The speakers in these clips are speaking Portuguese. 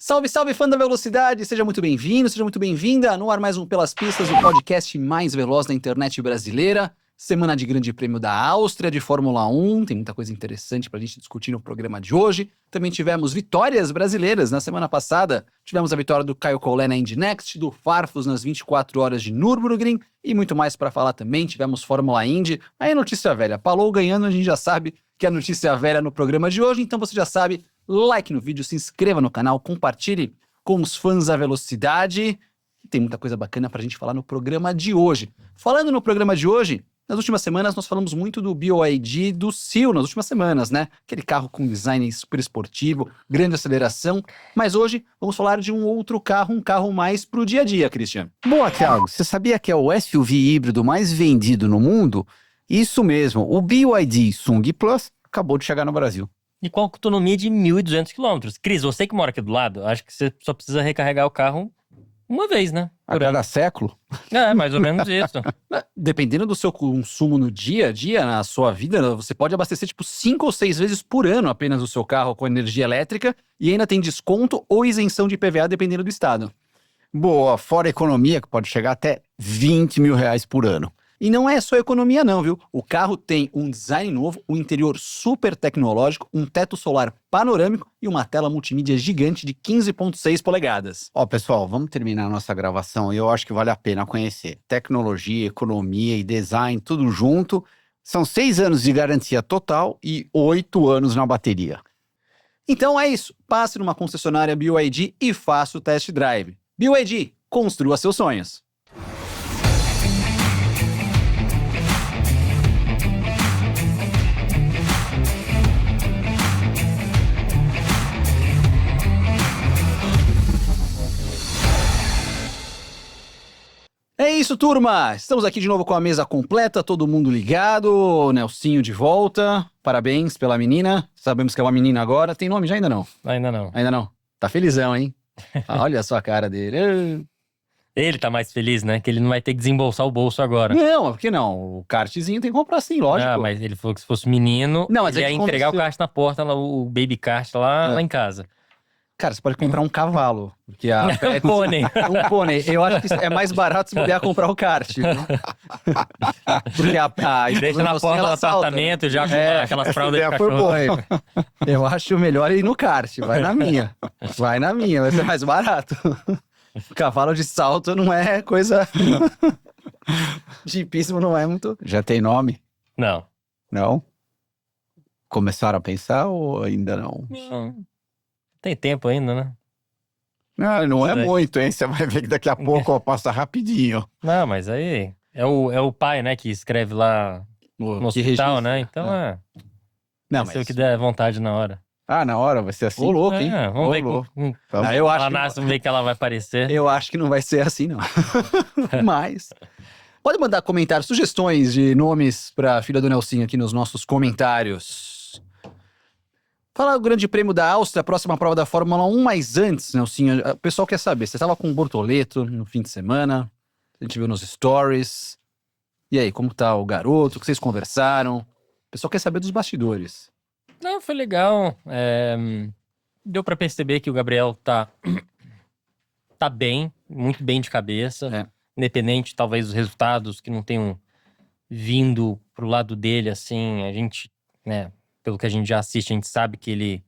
Salve, salve, fã da velocidade! Seja muito bem-vindo, seja muito bem-vinda. No ar mais um Pelas Pistas, o podcast mais veloz da internet brasileira. Semana de Grande Prêmio da Áustria, de Fórmula 1. Tem muita coisa interessante pra gente discutir no programa de hoje. Também tivemos vitórias brasileiras. Na semana passada, tivemos a vitória do Caio Collet na Indy Next, do Farfus nas 24 horas de Nürburgring e muito mais pra falar também. Tivemos Fórmula Indy. Aí notícia velha. Palou ganhando, a gente já sabe que é notícia velha no programa de hoje. Então você já sabe, like no vídeo, se inscreva no canal, compartilhe com os fãs da velocidade. E tem muita coisa bacana pra gente falar no programa de hoje. Falando no programa de hoje, nas últimas semanas nós falamos muito do BYD do Seal, nas últimas semanas, né? Aquele carro com design super esportivo, grande aceleração. Mas hoje vamos falar de um outro carro, um carro mais pro dia a dia, Christian. Boa, Thiago. Você sabia que é o SUV híbrido mais vendido no mundo? Isso mesmo, o BYD Sung Plus acabou de chegar no Brasil. E com autonomia de 1.200 km. Cris, você que mora aqui do lado, acho que você só precisa recarregar o carro uma vez, né? A cada século? É, mais ou menos isso. Dependendo do seu consumo no dia a dia, na sua vida, você pode abastecer tipo 5 ou 6 vezes por ano apenas o seu carro com energia elétrica e ainda tem desconto ou isenção de IPVA dependendo do estado. Boa, fora a economia, que pode chegar até R$20 mil por ano. E não é só economia não, viu? O carro tem um design novo, um interior super tecnológico, um teto solar panorâmico e uma tela multimídia gigante de 15,6 polegadas. Ó, pessoal, vamos terminar a nossa gravação e eu acho que vale a pena conhecer. Tecnologia, economia e design, tudo junto. São 6 anos de garantia total e 8 anos na bateria. Então é isso, passe numa concessionária BYD e faça o test drive. BYD, construa seus sonhos. É isso, turma! Estamos aqui de novo com a mesa completa, todo mundo ligado, o Nelsinho de volta, parabéns pela menina, sabemos que é uma menina agora, tem nome já ainda não? Ainda não. Ainda não? Tá felizão, hein? Olha a sua cara dele. Ele tá mais feliz, né? Que ele não vai ter que desembolsar o bolso agora. Não, por que não? O kartzinho tem que comprar sim, lógico. Ah, mas ele falou que se fosse menino, Não, mas ele é ia que entregar aconteceu. o kart na porta, lá, o baby kart lá em casa. Cara, você pode comprar um cavalo, porque Um pônei. um pônei. Eu acho que é mais barato se puder comprar o kart. Viu? Porque Deixa na porta do apartamento já com aquelas fraldas de ideia foi cachorro. boa. Eu acho melhor ir no kart, vai na minha. Vai na minha, vai ser mais barato. Cavalo de salto não é coisa... Jeepismo não é muito... Já tem nome? Não. Não? Começaram a pensar ou ainda não? Tem tempo ainda, né? Não é Sei. muito, hein? Você vai ver que daqui a pouco passa rapidinho. Não, mas aí é o pai, né, que escreve lá no que hospital, registra. né? Então Não, vai ser o que der vontade na hora. Ah, na hora vai ser assim? Ô, louco, hein? Vamos ver louco. como Vamos. Eu ela acho, nasce, vamos ver que ela vai aparecer. eu acho que não vai ser assim, não. Mas... Pode mandar comentários, sugestões de nomes pra filha do Nelsinho aqui nos nossos comentários. Fala o Grande Prêmio da Áustria, a próxima prova da Fórmula 1, mas antes, Nelsinho, o pessoal quer saber, você estava com o Bortoleto no fim de semana, a gente viu nos stories, e aí, como tá o garoto, o que vocês conversaram? O pessoal quer saber dos bastidores. Não, foi legal. Deu pra perceber que o Gabriel tá bem, muito bem de cabeça. É. Independente, talvez, dos resultados que não tenham vindo pro lado dele, assim, a gente, né, pelo que a gente já assiste, a gente sabe que ele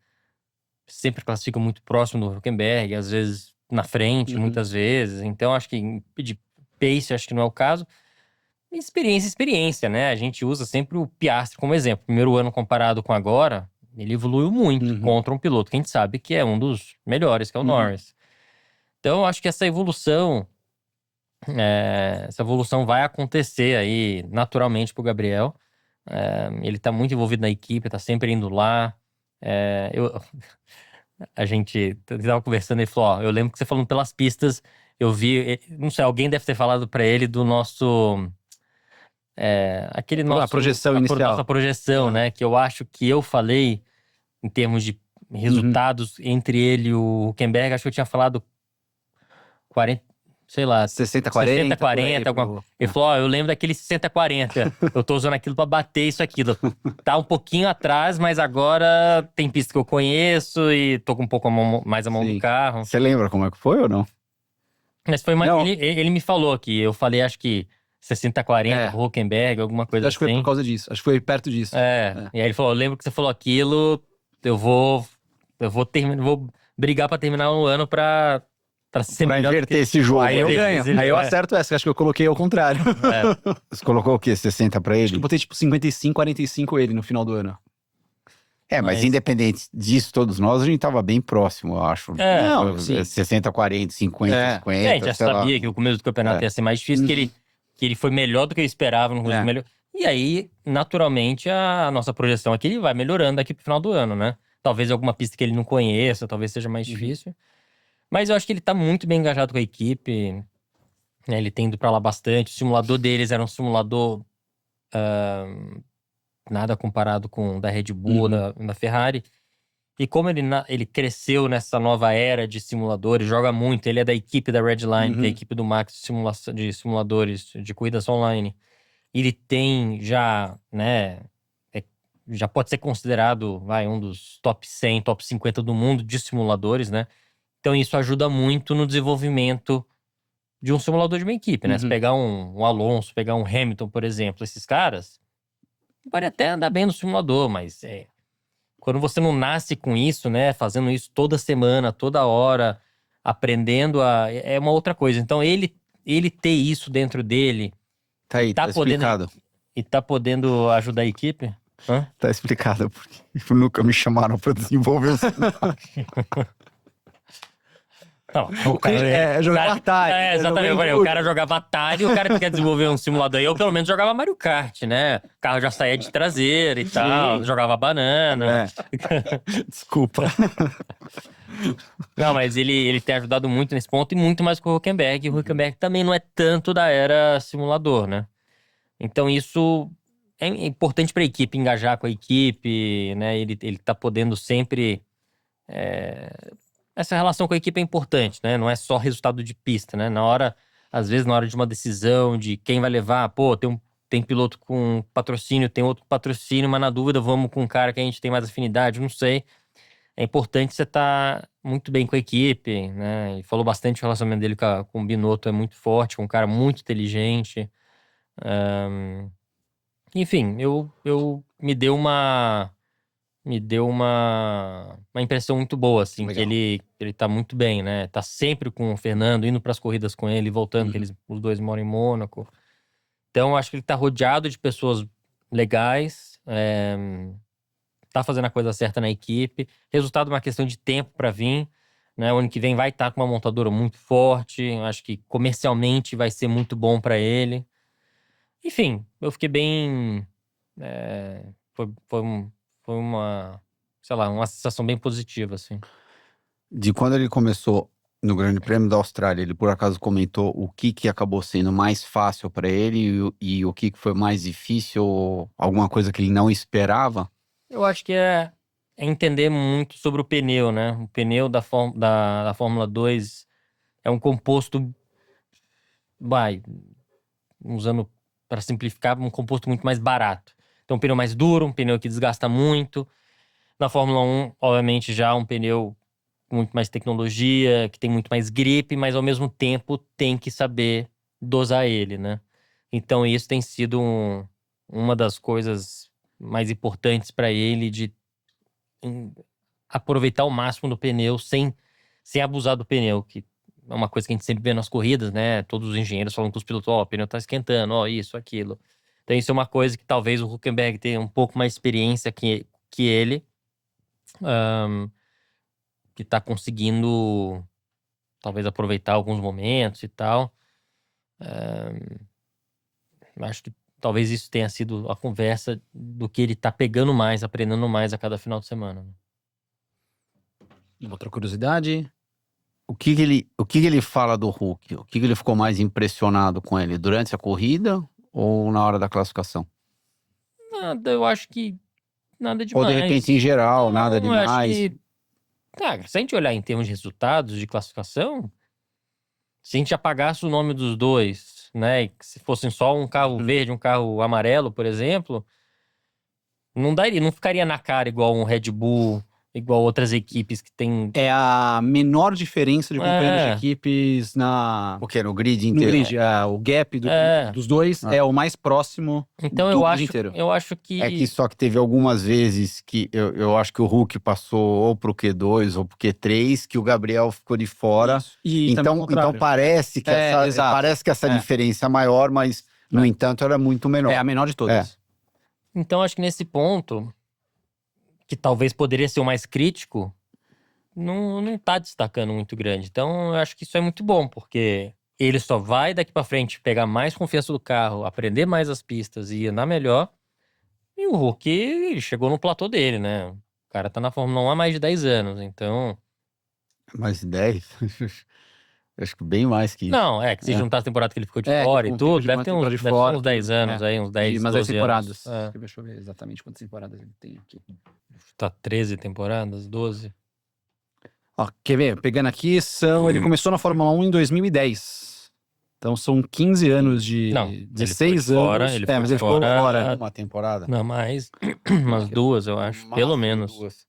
sempre classifica muito próximo do Hülkenberg, às vezes na frente, muitas vezes. Então, acho que de pace, acho que não é o caso. Experiência, né? A gente usa sempre o Piastri como exemplo. Primeiro ano comparado com agora, ele evoluiu muito contra um piloto que a gente sabe que é um dos melhores, que é o Norris. Então, eu acho que essa evolução vai acontecer aí naturalmente pro Gabriel. Ele tá muito envolvido na equipe, tá sempre indo lá. A gente tava conversando e ele falou, eu lembro que você falando pelas pistas, eu vi, não sei, alguém deve ter falado pra ele do nosso... A projeção inicial. Nossa projeção, né? Que eu acho que eu falei, em termos de resultados entre ele e o Hülkenberg, acho que eu tinha falado sei lá, 60-40. 60-40, alguma. Ele falou, ó, eu lembro daquele 60-40. Eu tô usando aquilo pra bater isso, aquilo. Tá um pouquinho atrás, mas agora tem pista que eu conheço e tô com um pouco mais a mão do Sim. carro. Você lembra como é que foi ou não? Mas foi uma. Não. Ele me falou que eu falei, acho que 60-40, Huckenberg, alguma coisa Eu acho que foi assim. por causa disso. Acho que foi perto disso. E aí ele falou, eu lembro que você falou aquilo, eu vou brigar pra terminar o ano pra ser Pra melhor do inverter que... esse jogo. Aí eu Sim, ganho. sim, Aí eu é. acerto essa, que acho que eu coloquei ao contrário. Você colocou o quê? 60 pra Acho que ele? eu botei tipo 55-45 ele no final do ano. Mas independente disso, todos nós, a gente tava bem próximo, eu acho. Não, sim. 60, 40, 50, É. 50, A gente já sei lá. sabia que o começo do campeonato ia ser mais difícil, que ele foi melhor do que eu esperava no começo. É. E aí, naturalmente, a nossa projeção aqui ele vai melhorando daqui pro final do ano, né? Talvez alguma pista que ele não conheça, talvez seja mais difícil. Mas eu acho que ele tá muito bem engajado com a equipe, né? Ele tem ido pra lá bastante. O simulador deles era um simulador nada comparado com o da Red Bull ou da Ferrari. E como ele cresceu nessa nova era de simuladores, joga muito. Ele é da equipe da Redline, que é a equipe do Max de simuladores de corridas online. Ele tem já, né, já pode ser considerado, um dos top 100, top 50 do mundo de simuladores, né? Então isso ajuda muito no desenvolvimento de um simulador de uma equipe, né? Se pegar um Alonso, pegar um Hamilton, por exemplo, esses caras, pode até andar bem no simulador, mas quando você não nasce com isso, né? Fazendo isso toda semana, toda hora, aprendendo é uma outra coisa. Então ele ter isso dentro dele, Tá aí, tá explicado. e tá podendo ajudar a equipe. Hã? Tá explicado, porque nunca me chamaram pra desenvolver o Não, o cara jogava Atari. exatamente. Eu falei, o cara jogava Atari e o cara que quer desenvolver um simulador. Eu, pelo menos, jogava Mario Kart, né? O carro já saía de traseira e tal, jogava banana. Desculpa. Não, mas ele tem ajudado muito nesse ponto e muito mais que o Hülkenberg. E o Hülkenberg também não é tanto da era simulador, né? Então isso é importante para a equipe, engajar com a equipe, né? Ele tá podendo sempre... Essa relação com a equipe é importante, né? Não é só resultado de pista, né? Às vezes na hora de uma decisão de quem vai levar, tem piloto com patrocínio, tem outro patrocínio, mas na dúvida vamos com um cara que a gente tem mais afinidade, não sei. É importante você estar muito bem com a equipe, né? Ele falou bastante, o relacionamento dele com o Binotto é muito forte, um cara muito inteligente. Enfim, me deu uma impressão muito boa, assim, Legal. que ele tá muito bem, né? Tá sempre com o Fernando, indo pras corridas com ele, voltando, que os dois moram em Mônaco. Então, acho que ele tá rodeado de pessoas legais, tá fazendo a coisa certa na equipe. Resultado é uma questão de tempo pra vir, né? O ano que vem vai estar com uma montadora muito forte, acho que comercialmente vai ser muito bom pra ele. Enfim, eu fiquei bem... Foi uma, sei lá, uma sensação bem positiva, assim. De quando ele começou no Grande Prêmio da Austrália, ele por acaso comentou o que acabou sendo mais fácil para ele e o que foi mais difícil, ou alguma coisa que ele não esperava? Eu acho que é entender muito sobre o pneu, né? O pneu da Fórmula 2 é um composto, usando para simplificar, um composto muito mais barato. Então, um pneu mais duro, um pneu que desgasta muito. Na Fórmula 1, obviamente, já um pneu com muito mais tecnologia, que tem muito mais gripe, mas ao mesmo tempo tem que saber dosar ele, né? Então, isso tem sido uma das coisas mais importantes para ele, de aproveitar o máximo do pneu sem abusar do pneu, que é uma coisa que a gente sempre vê nas corridas, né? Todos os engenheiros falam com os pilotos, o pneu tá esquentando, isso, aquilo. Então isso é uma coisa que talvez o Hülkenberg tenha um pouco mais experiência que ele, que tá conseguindo talvez aproveitar alguns momentos e tal. Acho que talvez isso tenha sido a conversa do que ele tá pegando mais, aprendendo mais a cada final de semana. Outra curiosidade. O que ele fala do Hulk? O que ele ficou mais impressionado com ele? Durante a corrida ou na hora da classificação? Nada, eu acho que nada demais. Ou de repente em geral, nada Eu demais? acho que, se a gente olhar em termos de resultados de classificação, Se a gente apagasse o nome dos dois, né? E que se fossem só um carro verde, um carro amarelo, por exemplo, não ficaria na cara igual um Red Bull, igual outras equipes que tem. É a menor diferença de companheiros de É. equipes O quê? No grid no inteiro? grid. O gap É. dos dois é o mais próximo Então do eu grid acho, inteiro. eu acho que. É que só que teve algumas vezes que eu acho que o Hulk passou ou pro Q2 ou pro Q3, que o Gabriel ficou de fora. Isso. E também o Então contrário. parece que exato. essa É. diferença é maior, mas, no entanto, era muito menor. É a menor de todas. Então acho que nesse ponto, que talvez poderia ser o mais crítico, não tá destacando muito grande. Então eu acho que isso é muito bom, porque ele só vai daqui pra frente pegar mais confiança do carro, aprender mais as pistas e andar melhor. E o Hulk ele chegou no platô dele, né? O cara tá na Fórmula 1 há mais de 10 anos, então... Mais de 10? Acho que bem mais que isso. Não, que se juntar as temporadas que ele ficou de É, fora que e com o tempo tudo, de deve uma ter temporada uns, de deve ter fora, uns 10 anos aí, uns 10, Mas 10 12 temporadas. anos. Deixa eu ver exatamente quantas temporadas ele tem aqui. Tá 13 temporadas, 12. Ó, quer ver? Pegando aqui, ele começou na Fórmula 1 em 2010. Então são 15 anos de Não, 16 ele foi anos. fora, ele foi mas ele ficou fora. fora. Uma temporada? Não, mais umas duas, eu acho, Máximo pelo menos. 2.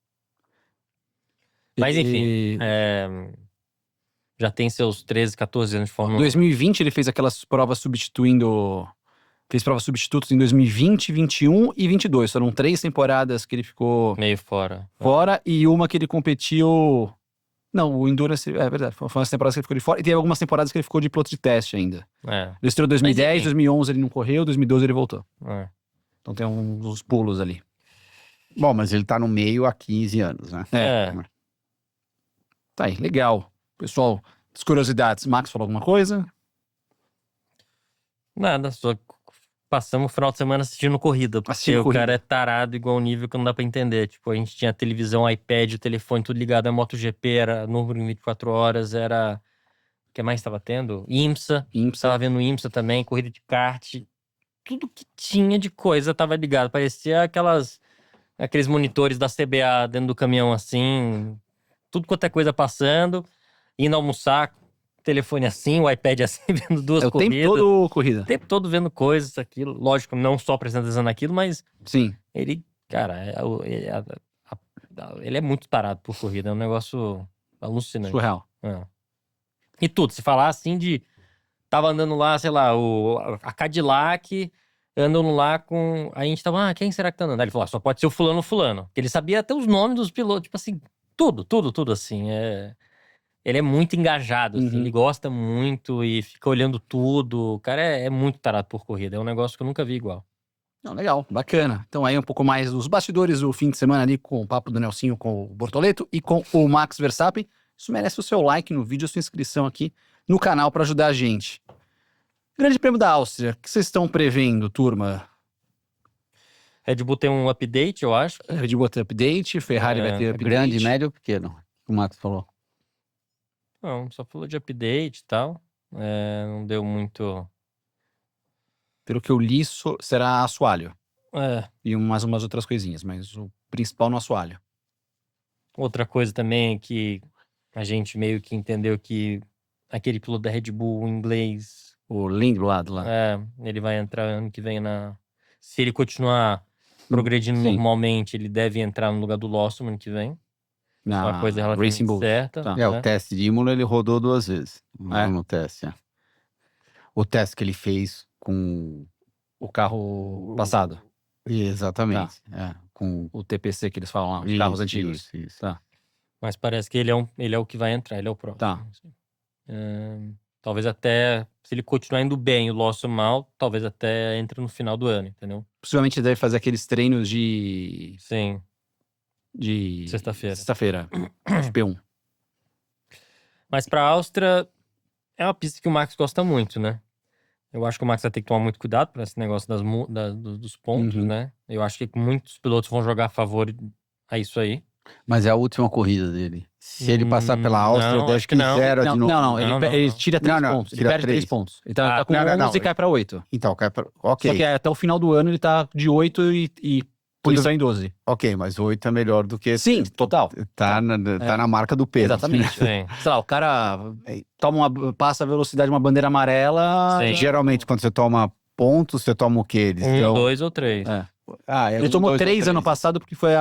Mas enfim, E- já tem seus 13, 14 anos de Em Fórmula 1. 2020 ele fez aquelas provas substituindo. Fez provas substitutos em 2020, 21 e 22. Foram 3 temporadas que ele ficou Meio fora. fora e uma que ele competiu. Não, o Endurance. É verdade. Foram as temporadas que ele ficou de fora. E teve algumas temporadas que ele ficou de piloto de teste ainda. É, Ele estreou em 2010, enfim. 2011 ele não correu, 2012 ele voltou. é. Então tem uns pulos ali. Bom, mas ele tá no meio há 15 anos, né? É. Tá aí, legal. Pessoal, as curiosidades. Max falou alguma coisa? Nada, só passamos o final de semana assistindo corrida. Porque Assistindo o corrida. cara é tarado igual um nível que não dá pra entender. Tipo, a gente tinha televisão, iPad, o telefone, tudo ligado. A MotoGP era número em 24 horas, era... O que mais tava tendo? IMSA. Tava vendo IMSA também, corrida de kart. Tudo que tinha de coisa tava ligado. Parecia aqueles monitores da CBA dentro do caminhão assim. Tudo quanto é coisa passando. Indo almoçar, telefone assim, o iPad assim, vendo duas É o corridas. tempo todo corrida. O tempo todo vendo coisas, aquilo. Lógico, não só prestando atenção naquilo, mas Sim. ele, cara, ele é muito tarado por corrida. É um negócio alucinante. Surreal. É. E tudo, se falar assim de... Tava andando lá, sei lá, a Cadillac andando lá com... Aí a gente tava, quem será que tá andando? Aí ele falou, só pode ser o fulano. Porque ele sabia até os nomes dos pilotos, tipo assim, tudo assim. Ele é muito engajado, assim, Uhum. ele gosta muito e fica olhando tudo. O cara é muito tarado por corrida, é um negócio que eu nunca vi igual. Não, legal, bacana. Então aí um pouco mais dos bastidores do fim de semana ali com o papo do Nelsinho com o Bortoleto e com o Max Verstappen. Isso merece o seu like no vídeo, a sua inscrição aqui no canal para ajudar a gente. Grande Prêmio da Áustria, o que vocês estão prevendo, turma? Red Bull tem um update, eu acho. Red Bull vai ter update, Ferrari vai ter update. Grande, médio ou pequeno? O Max falou. Não, só falou de update e tal. Não deu muito... Pelo que eu li, será assoalho. É, E umas outras coisinhas, mas o principal no assoalho. outra coisa também é que a gente meio que entendeu que aquele piloto da Red Bull inglês, O Lindblad lá. ele vai entrar ano que vem Se ele continuar progredindo sim. normalmente, ele deve entrar no lugar do Lawson ano que vem. Isso é uma coisa Racing relativamente Bulls. certa. Tá. O teste de Imola ele rodou 2 vezes. No teste, O teste que ele fez com... O carro passado. Exatamente. Com O TPC que eles falam lá, os carros antigos. Isso. Tá. Mas parece que ele é o que vai entrar, ele é o próximo. Tá. Talvez até, se ele continuar indo bem e o Lawson mal, talvez até entre no final do ano, entendeu? Possivelmente deve fazer aqueles treinos de Sim, Sexta-feira. Sexta-feira. FP1. mas pra Áustria é uma pista que o Max gosta muito, né? Eu acho que o Max vai ter que tomar muito cuidado para esse negócio dos pontos, Uhum. né? Eu acho que muitos pilotos vão jogar a favor a isso aí. Mas é a última corrida dele. Se ele passar pela Áustria, não, eu acho acho que que não. zera de novo. Não, ele não. tira 3 Não, pontos. Ele tira perde 3 três. pontos. Ele tá com não, 11 não. e cai pra 8. Então, ok. Só que até o final do ano ele tá de 8 e Punição em 12. Ok, mas 8 é melhor do que... Sim, total. Tá na marca do Pedro. Exatamente. Sim. Sei lá, o cara passa a velocidade de uma bandeira amarela. Sim. Geralmente, quando você toma pontos, você toma o quê? Eles 1, dão- 2 ou 3. É. Ele Ele tomou 3 ano passado porque foi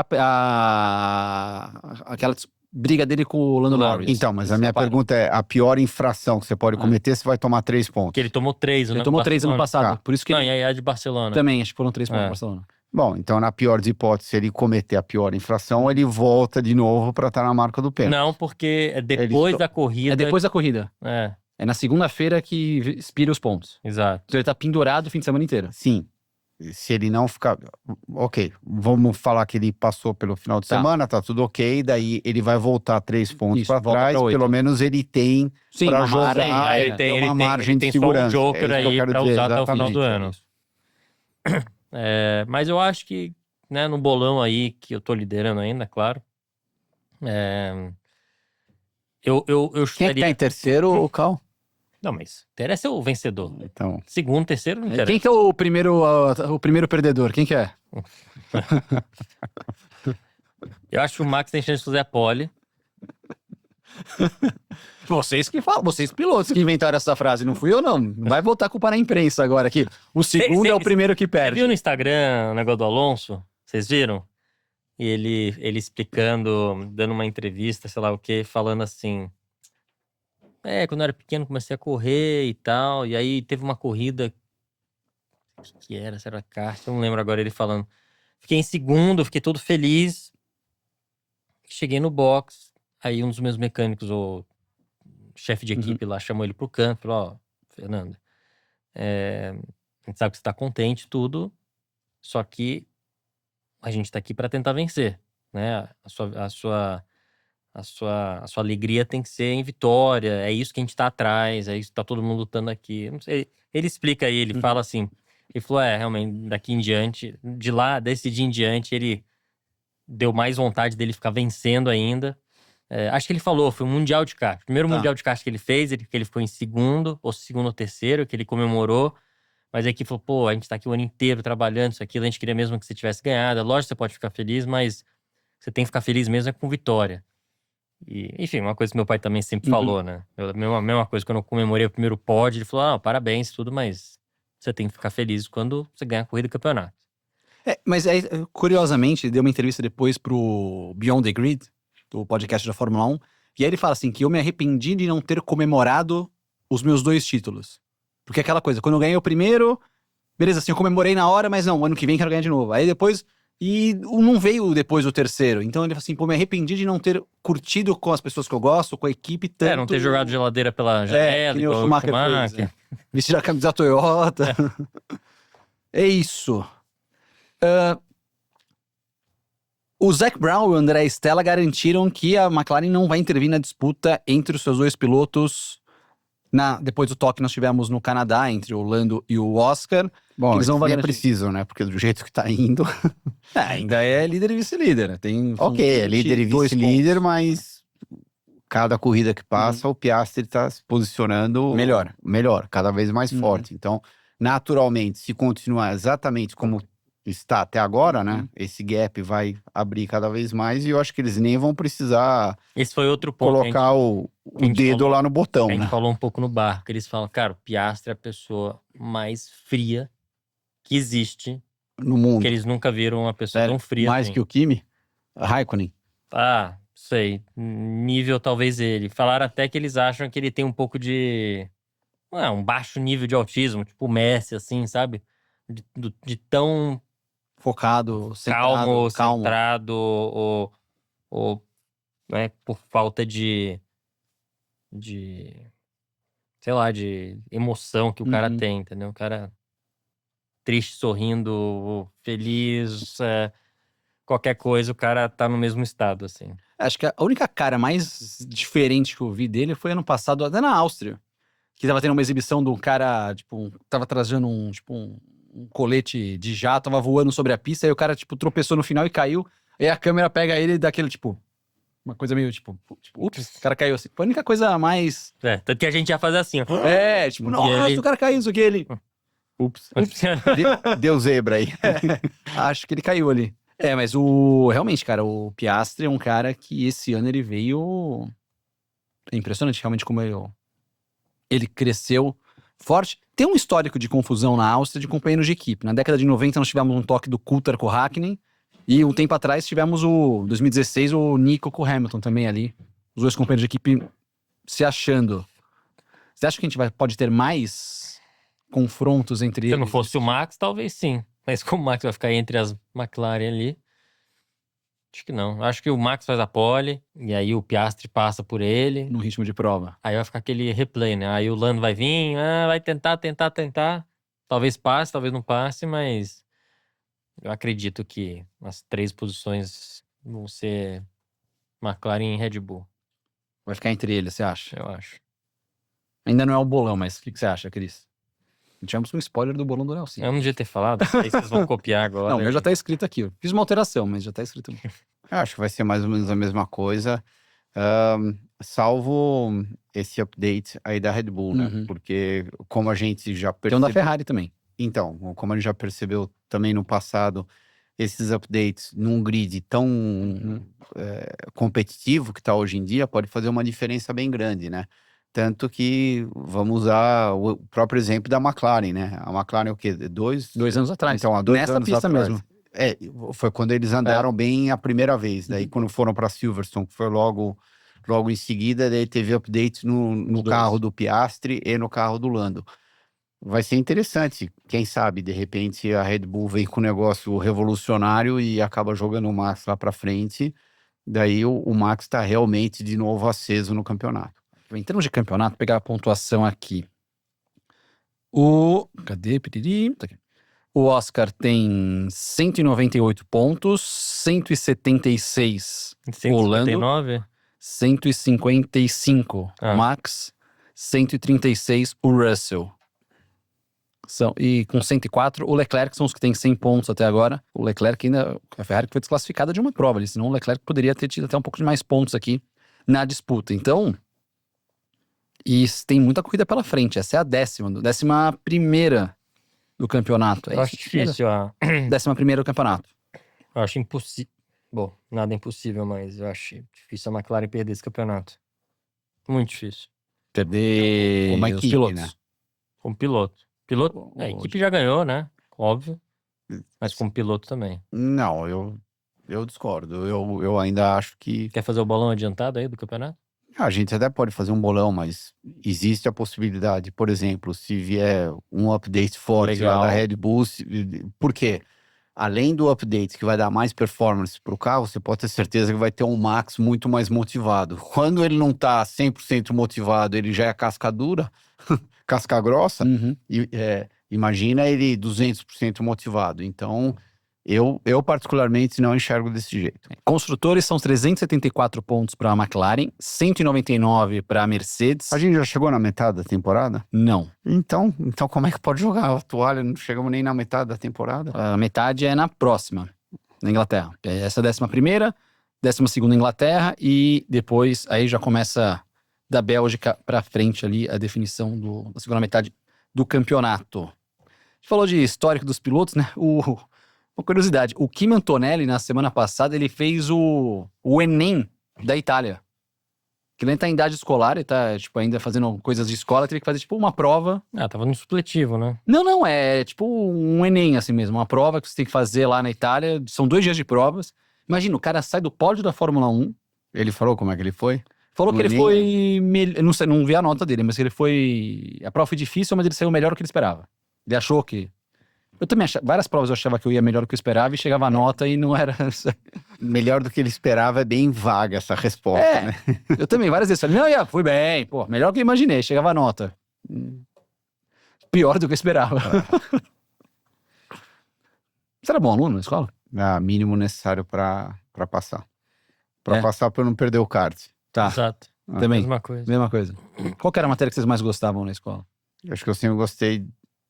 aquela briga dele com o Lando Claro. Norris. Então, mas a minha Separa. pergunta é, a pior infração que você pode cometer, você vai tomar 3 pontos. Porque ele tomou 3 Ele tomou 3 ano passado. Tá. Por isso que Não, ele e aí a de Barcelona. também, acho que foram 3 pontos É. no Barcelona. Bom, então na pior das hipóteses, se ele cometer a pior infração, ele volta de novo pra estar na marca do pênalti. Não, porque é depois Eles- da corrida. É depois da corrida. É, É na segunda-feira que expira os pontos. exato. Então ele tá pendurado o fim de semana inteiro. Sim. Se ele não ficar... Ok, vamos falar que ele passou pelo final de Tá. semana, tá tudo ok, daí ele vai voltar 3 pontos Isso, pra volta trás, pra 8. pelo menos ele tem Sim, pra uma jogar. margem, Aí é. ele tem, uma margem ele de tem só um segurança. Joker É isso que eu aí quero pra dizer, usar até o final do exatamente, ano. é isso. Mas eu acho que, né, no bolão aí, que eu tô liderando ainda, claro. Eu Quem é que chutaria. tá em terceiro, o Cal? Não, mas interessa é o vencedor. Então, Segundo, terceiro, não interessa. Quem que é o primeiro perdedor? Quem que é? Eu acho que o Max tem chance de fazer a pole. Vocês que falam, vocês pilotos que inventaram essa frase, não fui eu não. Vai voltar a culpar a imprensa agora aqui. O segundo é o primeiro que Você perde. viu no Instagram o negócio do Alonso? Vocês viram? E ele explicando, dando uma entrevista, sei lá o quê, falando assim... quando eu era pequeno comecei a correr e tal, e aí teve uma corrida... O que era? Se era kart? Eu não lembro agora ele falando. Fiquei em segundo, fiquei todo feliz. Cheguei no box, aí um dos meus mecânicos, o chefe de equipe lá, chamou ele pro canto, falou, ó, Fernando, a gente sabe que você tá contente e tudo, só que a gente tá aqui pra tentar vencer, né? A sua alegria tem que ser em vitória, é isso que a gente tá atrás, é isso que tá todo mundo lutando aqui. Eu não sei, ele explica aí, ele fala assim, ele falou, realmente, daqui em diante, desse dia em diante, ele deu mais vontade dele ficar vencendo ainda. Acho que ele falou, foi um Mundial de Kart. O primeiro Mundial de Kart que ele fez, que ele ficou em segundo ou terceiro, que ele comemorou. Mas aí que falou, pô, a gente tá aqui o ano inteiro trabalhando isso aqui, a gente queria mesmo que você tivesse ganhado. Lógico que você pode ficar feliz, mas você tem que ficar feliz mesmo com vitória. E, enfim, uma coisa que meu pai também sempre falou, né? A mesma coisa, quando eu comemorei o primeiro pódio, ele falou, parabéns, tudo, mas você tem que ficar feliz quando você ganha a corrida do campeonato. Mas aí, curiosamente, deu uma entrevista depois pro Beyond the Grid, do podcast da Fórmula 1, e aí ele fala assim, que eu me arrependi de não ter comemorado os meus 2 títulos. Porque aquela coisa, quando eu ganhei o primeiro, beleza, assim, eu comemorei na hora, mas não, ano que vem quero ganhar de novo. Aí depois, não veio depois o terceiro. Então ele fala assim, pô, me arrependi de não ter curtido com as pessoas que eu gosto, com a equipe, tanto... Não ter jogado geladeira pela janela, que nem o igual Schumacher fez, vestir a camisa da Toyota. É isso. O Zac Brown e o André Stella garantiram que a McLaren não vai intervir na disputa entre os seus 2 pilotos. Depois do toque que nós tivemos no Canadá, entre o Lando e o Oscar. bom, Eles não vão nem garantir. precisam, né? Porque do jeito que tá indo... Ainda é líder e vice-líder, né? Ok, é líder e 22 vice-líder, mas cada corrida que passa, o Piastri tá se posicionando melhor, cada vez mais forte. Então, naturalmente, se continuar exatamente como está até agora, né? Esse gap vai abrir cada vez mais e eu acho que eles nem vão precisar Esse foi outro ponto colocar o gente dedo falou- lá no botão, a gente né? falou um pouco no bar, que eles falam, cara, o Piastri é a pessoa mais fria que existe, No mundo. que eles nunca viram uma pessoa Sério? tão fria Mais assim. que o Kimi? Raikkonen. Sei, nível talvez ele. Falaram até que eles acham que ele tem um pouco de... um baixo nível de autismo, tipo o Messi, assim, sabe? De tão Focado, calmo, centrado. centrado, ou né, por falta de sei lá, de emoção que o cara tem, entendeu? O cara triste, sorrindo, feliz, qualquer coisa, o cara tá no mesmo estado, assim. Acho que a única cara mais diferente que eu vi dele foi ano passado, até na Áustria. Que tava tendo uma exibição de um cara, tipo, tava trazendo um colete de jato, tava voando sobre a pista, aí o cara, tipo, tropeçou no final e caiu. Aí a câmera pega ele e dá aquele, tipo, uma coisa meio, tipo, ups, o cara caiu assim. Foi a única coisa mais... Tanto que a gente ia fazer assim, ó. tipo, nossa, ele- o cara caiu, isso aqui, ele... Deu zebra aí. Acho que ele caiu ali. Mas realmente, cara, o Piastri é um cara que esse ano ele veio... É impressionante realmente como ele cresceu forte. Tem um histórico de confusão na Áustria de companheiros de equipe. Na década de 90 nós tivemos um toque do Coulter com o Hakkinen e um tempo atrás tivemos 2016, o Nico com o Hamilton também ali. Os dois companheiros de equipe se achando. Você acha que a gente pode ter mais confrontos entre Se eles? não fosse o Max, talvez sim. Mas como o Max vai ficar entre as McLaren ali, acho que não. Acho que o Max faz a pole, e aí o Piastri passa por ele. No ritmo de prova. Aí vai ficar aquele replay, né? Aí o Lando vai vir, vai tentar. Talvez passe, talvez não passe, mas eu acredito que as 3 posições vão ser McLaren e Red Bull, Vai ficar entre eles, você acha? eu acho. Ainda não é o bolão, mas o que você acha, Cris? Tivemos um spoiler do bolão do Nelson. Eu não devia ter falado, aí vocês vão copiar agora. Não, o meu já tá escrito aqui. Eu fiz uma alteração, mas já tá escrito. Eu acho que vai ser mais ou menos a mesma coisa, salvo esse update aí da Red Bull, né? Uhum. Porque como a gente já Tem um da percebeu... Ferrari também. Então, como a gente já percebeu também no passado, esses updates num grid tão competitivo que está hoje em dia, pode fazer uma diferença bem grande, né? Tanto que vamos usar o próprio exemplo da McLaren, né? A McLaren o quê? 2 anos atrás. Então, há 2 Nessa anos pista atrás. mesmo. Foi quando eles andaram bem a primeira vez. Daí, quando foram para Silverstone, que foi logo em seguida, daí teve updates no carro do Piastri e no carro do Lando. Vai ser interessante. Quem sabe, de repente, a Red Bull vem com um negócio revolucionário e acaba jogando o Max lá para frente. Daí o Max está realmente de novo aceso no campeonato. Em termos de campeonato, pegar a pontuação aqui. Cadê? Piriri? Tá aqui. O Oscar tem 198 pontos, 176 o Lando, 159? 155 o Max, 136 o Russell. E com 104, o Leclerc são os que tem 100 pontos até agora. O Leclerc ainda, a Ferrari foi desclassificada de uma prova ali, senão o Leclerc poderia ter tido até um pouco de mais pontos aqui na disputa. Então, e tem muita corrida pela frente. Essa é a 11ª do campeonato. Eu acho difícil. 11ª do campeonato. Eu acho impossível. Bom, nada é impossível, mas eu acho difícil a McLaren perder esse campeonato. Muito difícil. Perder Como os equipe, pilotos. né? Como piloto. A equipe já ganhou, né? Óbvio. Mas como piloto também. Não, eu discordo. Eu ainda acho que... Quer fazer o bolão adiantado aí do campeonato? A gente até pode fazer um bolão, mas existe a possibilidade, por exemplo, se vier um update forte lá da Red Bull, por quê? Além do update que vai dar mais performance para o carro, você pode ter certeza que vai ter um Max muito mais motivado. Quando ele não tá 100% motivado, ele já é casca dura, casca grossa, imagina ele 200% motivado. Então, eu particularmente não enxergo desse jeito. Construtores são 374 pontos para a McLaren, 199 para a Mercedes. A gente já chegou na metade da temporada? Não. Então como é que pode jogar a toalha? Não chegamos nem na metade da temporada. A metade é na próxima, na Inglaterra. Essa é a 11ª, 12ª Inglaterra e depois aí já começa da Bélgica para frente ali a definição da segunda metade do campeonato. A gente falou de histórico dos pilotos, né? Uma curiosidade, o Kim Antonelli, na semana passada, ele fez o Enem da Itália. Que ele tá em idade escolar, ele tá, ainda fazendo coisas de escola, teve que fazer, uma prova. Tava no supletivo, né? Não, é tipo um Enem, assim mesmo, uma prova que você tem que fazer lá na Itália, são 2 dias de provas. Imagina, o cara sai do pódio da Fórmula 1. Ele falou como é que ele foi? Falou que ele foi, não sei, não vi a nota dele, mas que ele foi, a prova foi difícil, mas ele saiu melhor do que ele esperava. Ele achou que... Eu também achava, várias provas eu achava que eu ia melhor do que eu esperava e chegava a nota e não era... Melhor do que ele esperava é bem vaga essa resposta, né? Eu também, várias vezes falei, não, fui bem, melhor do que eu imaginei, chegava a nota. Pior do que eu esperava. Você era bom aluno na escola? Mínimo necessário pra passar. Pra passar pra eu não perder o kart. Tá. Exato. Também, Mesma coisa. Qual que era a matéria que vocês mais gostavam na escola? Eu acho que eu sempre gostei...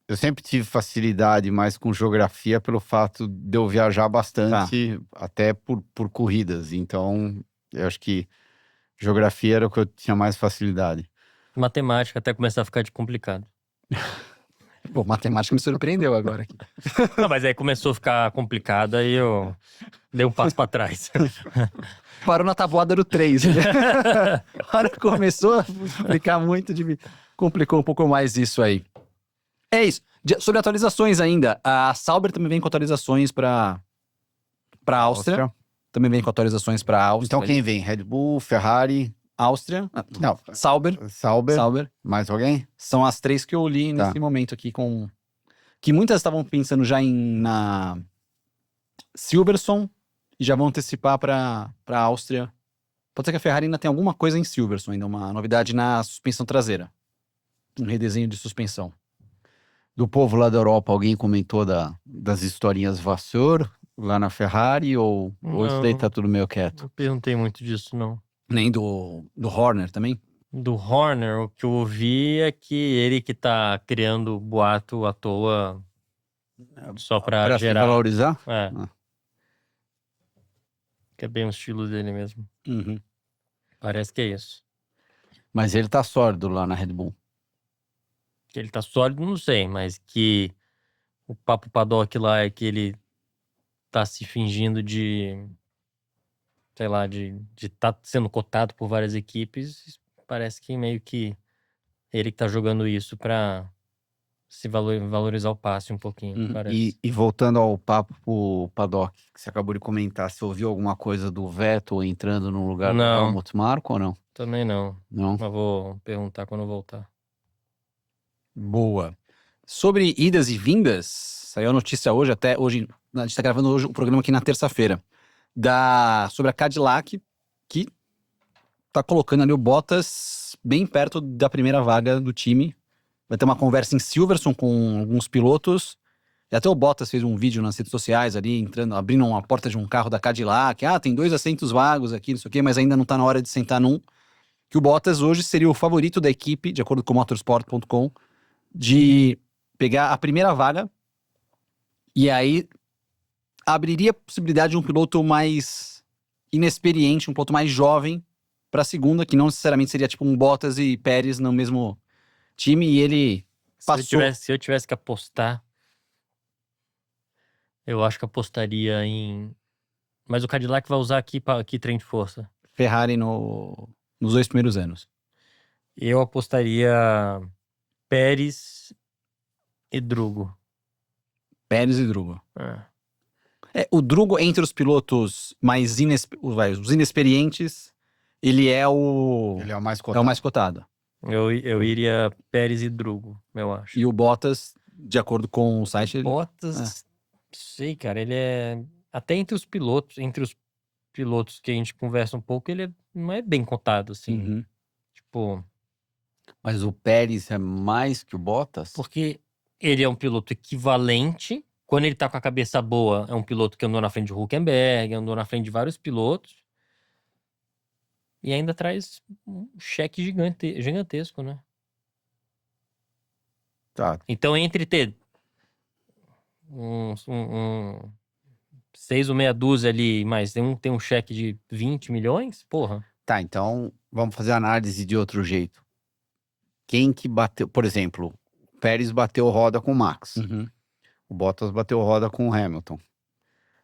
Eu sempre tive facilidade mais com geografia pelo fato de eu viajar bastante, até por corridas. Então, eu acho que geografia era o que eu tinha mais facilidade. Matemática até começar a ficar complicado. Bom, matemática me surpreendeu agora aqui. Não, mas aí começou a ficar complicado, aí eu dei um passo pra trás. Parou na tabuada do 3. Né? A hora que começou a explicar muito, complicou um pouco mais isso aí. É isso. Sobre atualizações ainda, a Sauber também vem com atualizações para Áustria. Também vem com atualizações para Áustria. Então quem vem? Red Bull, Ferrari, Áustria. não, Sauber. Sauber, mais alguém? São as 3 que eu li nesse momento aqui com... Que muitas estavam pensando já na Silverstone e já vão antecipar para Áustria. Pode ser que a Ferrari ainda tenha alguma coisa em Silverstone, ainda uma novidade na suspensão traseira. Um redesenho de suspensão. Do povo lá da Europa, alguém comentou das historinhas Vasseur lá na Ferrari ou isso daí tá tudo meio quieto? Não perguntei muito disso, não. Nem do Horner também? Do Horner, o que eu ouvi é que ele que tá criando boato à toa só pra Pra gerar. se valorizar? É. Ah. Que é bem o estilo dele mesmo. Uhum. Parece que é isso. Mas ele tá sólido lá na Red Bull. Que ele tá sólido, não sei, mas que o papo paddock lá é que ele tá se fingindo de, sei lá, de tá sendo cotado por várias equipes. Parece que meio que ele que tá jogando isso pra se valorizar o passe um pouquinho, parece. E voltando ao papo pro paddock, que você acabou de comentar, você ouviu alguma coisa do Vettel entrando no lugar do Não. Helmut Marko ou não? Também não, Não? mas vou perguntar quando eu voltar. Boa. Sobre idas e vindas, saiu a notícia hoje, a gente tá gravando hoje o programa aqui na terça-feira, sobre a Cadillac, que tá colocando ali o Bottas bem perto da primeira vaga do time. Vai ter uma conversa em Silverstone com alguns pilotos. E até o Bottas fez um vídeo nas redes sociais ali, abrindo uma porta de um carro da Cadillac. Tem 2 assentos vagos aqui, não sei o quê, mas ainda não tá na hora de sentar num. Que o Bottas hoje seria o favorito da equipe, de acordo com o motorsport.com, de pegar a primeira vaga e aí abriria a possibilidade de um piloto mais inexperiente, um piloto mais jovem para a segunda, que não necessariamente seria tipo um Bottas e Pérez no mesmo time, e ele passou... Se eu tivesse que apostar, eu acho que apostaria em... Mas o Cadillac vai usar aqui trem de força. Ferrari nos 2 primeiros anos. Eu apostaria Pérez e Drugo. Pérez e Drugo. O Drugo, entre os pilotos mais os inexperientes, ele é o Ele é o mais é cotado. o mais cotado. Eu iria Pérez e Drugo, eu acho. E o Bottas, de acordo com o site... Bottas, sei, cara, ele é... Até entre os pilotos que a gente conversa um pouco, ele não é bem cotado, assim. Uhum. Tipo... Mas o Pérez é mais que o Bottas? Porque ele é um piloto equivalente. Quando ele tá com a cabeça boa, é um piloto que andou na frente de Hülkenberg, andou na frente de vários pilotos. E ainda traz um cheque gigantesco, né? Tá. Então, entre ter 6 ou meia dúzia ali, mas tem um cheque de 20 milhões, porra. Tá, então vamos fazer a análise de outro jeito. Quem que bateu, por exemplo, o Pérez bateu roda com o Max. Uhum. O Bottas bateu roda com o Hamilton.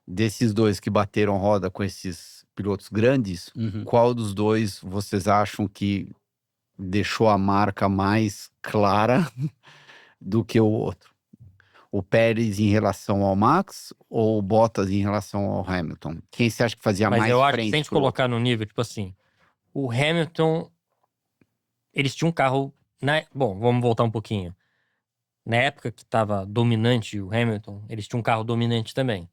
Desses dois que bateram roda com esses pilotos grandes, Uhum. qual dos dois vocês acham que deixou a marca mais clara do que o outro? O Pérez em relação ao Max ou o Bottas em relação ao Hamilton? Quem você acha que fazia Mas mais eu acho que frente se a gente pro outro? colocar no nível, tipo assim, o Hamilton, eles tinham um carro... Bom, vamos voltar um pouquinho. Na época que tava dominante o Hamilton, eles tinham um carro dominante também.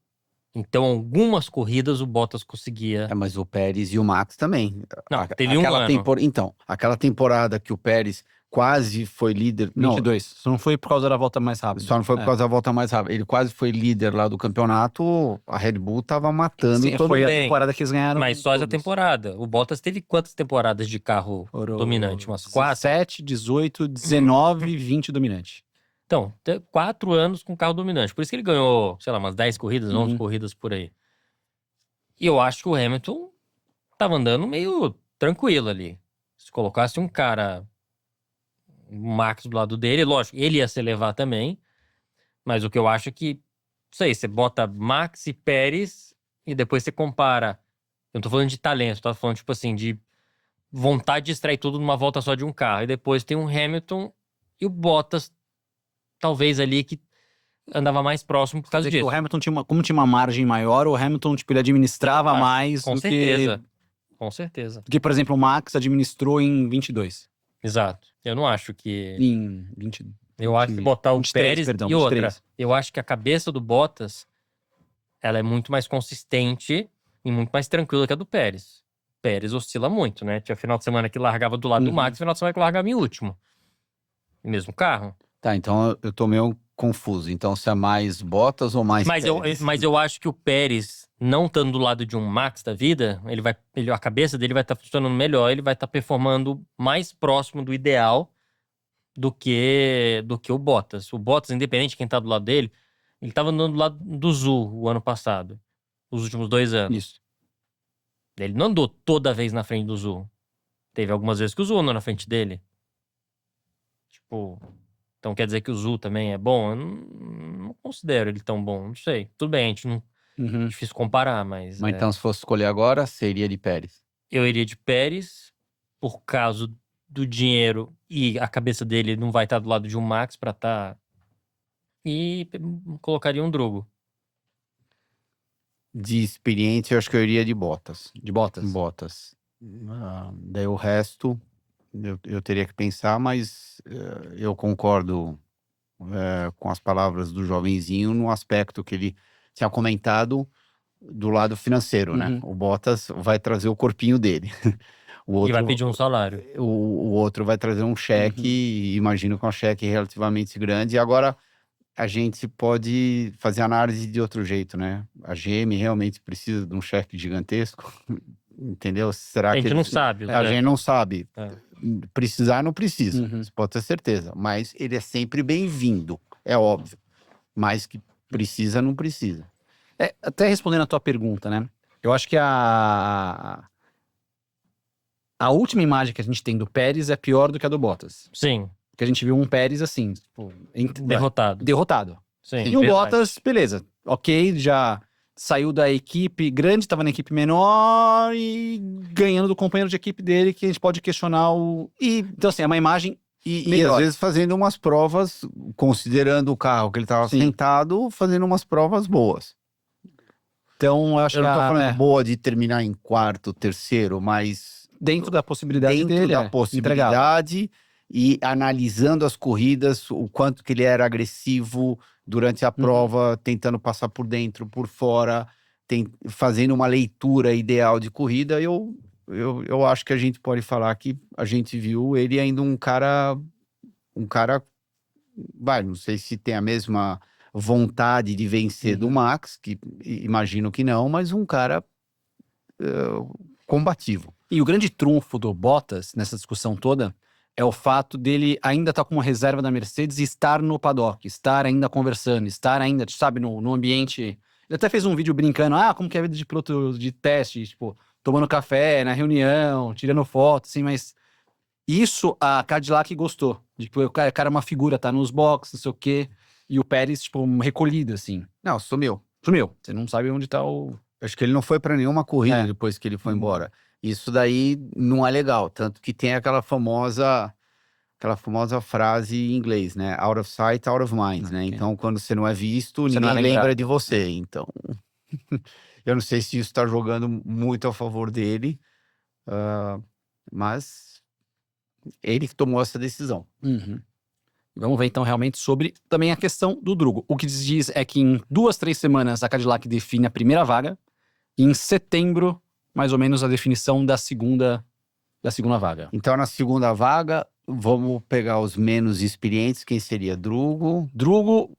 Então, algumas corridas o Bottas conseguia... Mas o Pérez e o Max também. Não, teve um ano. Então, aquela temporada que o Pérez quase foi líder... 22. Só não foi por causa da volta mais rápida. Só não foi por causa da volta mais rápida. Ele quase foi líder lá do campeonato, a Red Bull tava matando Sim, todo foi a bem, temporada que eles ganharam. Mas só essa todos. temporada. O Bottas teve quantas temporadas de carro Foram dominante? Umas 4? 17, 18, 19, 20 dominante. Então, 4 anos com carro dominante. Por isso que ele ganhou, sei lá, umas 10 corridas, 11 Uhum. corridas por aí. E eu acho que o Hamilton tava andando meio tranquilo ali. Se colocasse um cara, o Max do lado dele, lógico, ele ia se elevar também, Mas o que eu acho é que, não sei, você bota Max e Pérez e depois você compara. Eu não tô falando de talento, tô falando, tipo assim, de vontade de extrair tudo numa volta só de um carro. E depois tem um Hamilton e o Bottas, talvez ali, que andava mais próximo por causa Quer dizer que disso. o Hamilton como tinha uma margem maior, o Hamilton, tipo, ele administrava mais Com do certeza. Com certeza. que, por exemplo, o Max administrou em 22. Exato. Eu não acho que. Em 20, Eu acho que botar o 23, Pérez perdão, e outra. 23. Eu acho que a cabeça do Bottas, ela é muito mais consistente e muito mais tranquila que a do Pérez. Pérez oscila muito, né? Tinha final de semana que largava do lado do Uhum. Max, final de semana que largava em último. Mesmo carro. Tá, então eu tô meio confuso. Então, se é mais Bottas ou mais Pérez? Mas eu acho que o Pérez, não estando do lado de um Max da vida, a cabeça dele vai estar funcionando melhor, ele vai estar performando mais próximo do ideal do que o Bottas. O Bottas, independente de quem tá do lado dele, ele tava andando do lado do Zul o ano passado, os últimos 2 anos. Isso. Ele não andou toda vez na frente do Zul. Teve algumas vezes que o Zul andou na frente dele. Tipo, então quer dizer que o Zul também é bom? Eu não considero ele tão bom, não sei. Tudo bem, a gente não, Uhum. difícil comparar, mas Mas então, se fosse escolher agora, seria de Pérez. eu iria de Pérez por causa do dinheiro e a cabeça dele não vai estar do lado de um Max pra estar. E colocaria um Drogo. De experiente, eu acho que eu iria de Bottas. De Bottas. Bottas. Daí o resto, eu teria que pensar, mas eu concordo com as palavras do jovenzinho no aspecto que ele tinha comentado do lado financeiro, né? Uhum. O Bottas vai trazer o corpinho dele. O E vai outro, pedir um salário. o outro vai trazer um cheque, imagino que é um cheque relativamente grande. E agora a gente pode fazer análise de outro jeito, né? A GM realmente precisa de um cheque gigantesco, entendeu? Será A que gente não sabe. a né? gente não sabe. É. Precisar, não precisa. Uhum. Você pode ter certeza. Mas ele é sempre bem-vindo, é óbvio. Mas que precisa, não precisa. Até respondendo a tua pergunta, né? Eu acho que a última imagem que a gente tem do Pérez é pior do que a do Bottas. Sim, Porque a gente viu um Pérez assim, tipo, derrotado. derrotado. Sim, E o verdade. Bottas, beleza, ok, já saiu da equipe grande, estava na equipe menor e ganhando do companheiro de equipe dele, que a gente pode questionar o... Então assim, é uma imagem E às melhor. vezes fazendo umas provas, considerando o carro que ele estava Sim. sentado, fazendo umas provas boas. Então eu acho Eu não tô que falando boa de terminar em quarto, terceiro, mas dentro da possibilidade dentro dele, da entregar. possibilidade e analisando as corridas, o quanto que ele era agressivo durante a prova, tentando passar por dentro, por fora, fazendo uma leitura ideal de corrida, eu acho que a gente pode falar que a gente viu ele ainda um cara, não sei se tem a mesma vontade de vencer do Max, que imagino que não, mas um cara combativo. E o grande trunfo do Bottas nessa discussão toda é o fato dele ainda estar como reserva da Mercedes e estar no paddock, estar ainda conversando, estar ainda, sabe, no ambiente. Ele até fez um vídeo brincando, como que é a vida de piloto de teste, tipo, tomando café na reunião, tirando foto, assim, mas isso a Cadillac gostou. De que o cara é uma figura, tá nos boxes, não sei o quê, e o Pérez, tipo, recolhido, assim. Não, sumiu. Sumiu. Você não sabe onde tá o... Acho que ele não foi para nenhuma corrida depois que ele foi embora. Isso daí não é legal, tanto que tem aquela famosa frase em inglês, né? Out of sight, out of mind, né? Ok. Então, quando você não é visto, Você não ninguém é lembrado. lembra de você. Então, eu não sei se isso está jogando muito a favor dele, mas ele que tomou essa decisão. Uhum. Vamos ver então realmente sobre também a questão do Drugo. O que diz é que em 2-3 semanas a Cadillac define a primeira vaga e em setembro, mais ou menos, a definição da segunda vaga. Então, na segunda vaga, vamos pegar os menos experientes. Quem seria? Drugo,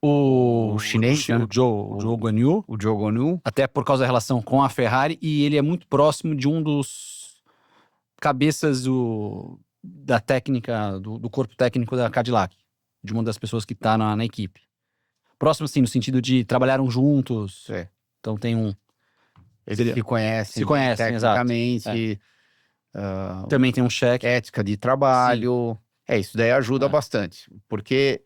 o chinês, né? o Zhou Guanyu, o Zhou Guanyu. até por causa da relação com a Ferrari, e ele é muito próximo de um dos cabeças da técnica, do corpo técnico da Cadillac, de uma das pessoas que está na equipe. Próximo, assim, no sentido de trabalharam juntos. É. Então tem um... Eles se conhecem tecnicamente. Também tem um cheque. Ética de trabalho. Isso daí ajuda bastante. Porque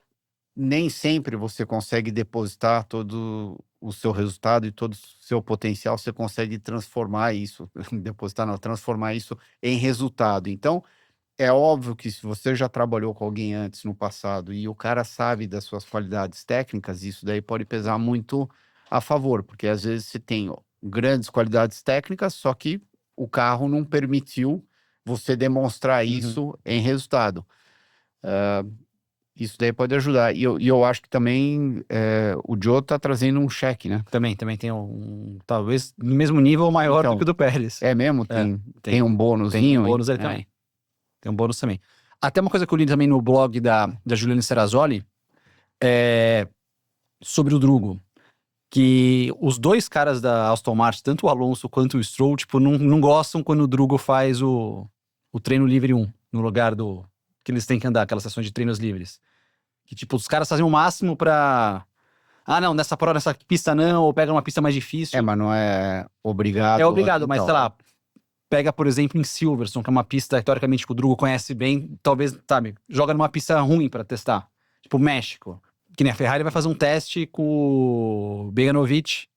nem sempre você consegue depositar todo o seu resultado e todo o seu potencial, você consegue transformar isso, depositar não, transformar isso em resultado. Então, é óbvio que se você já trabalhou com alguém antes no passado e o cara sabe das suas qualidades técnicas, isso daí pode pesar muito a favor, porque às vezes você tem grandes qualidades técnicas, só que o carro não permitiu você demonstrar isso em resultado. Isso daí pode ajudar. E eu acho que também o Joe tá trazendo um cheque, né? Também tem talvez no mesmo nível ou maior Então, do que o do Pérez. É mesmo? Tem um bônusinho? Tem um bônus aí? ali também. Tem um bônus também. Até uma coisa que eu li também no blog da Juliana Serrazoli, sobre o Drugo, que os dois caras da Aston Martin, tanto o Alonso quanto o Stroll, tipo, não gostam quando o Drugo faz o treino livre 1, no lugar do que eles têm que andar, aquelas sessões de treinos livres. Que, tipo, os caras fazem o máximo pra... Ah, não, nessa pista não, ou pega uma pista mais difícil. Mas não é obrigado. É obrigado, mas então. sei lá, pega, por exemplo, em Silverstone, que é uma pista que, teoricamente, tipo, o Drugo conhece bem, talvez, sabe, joga numa pista ruim pra testar. Tipo, México. Que nem a Ferrari vai fazer um teste com o Beganovic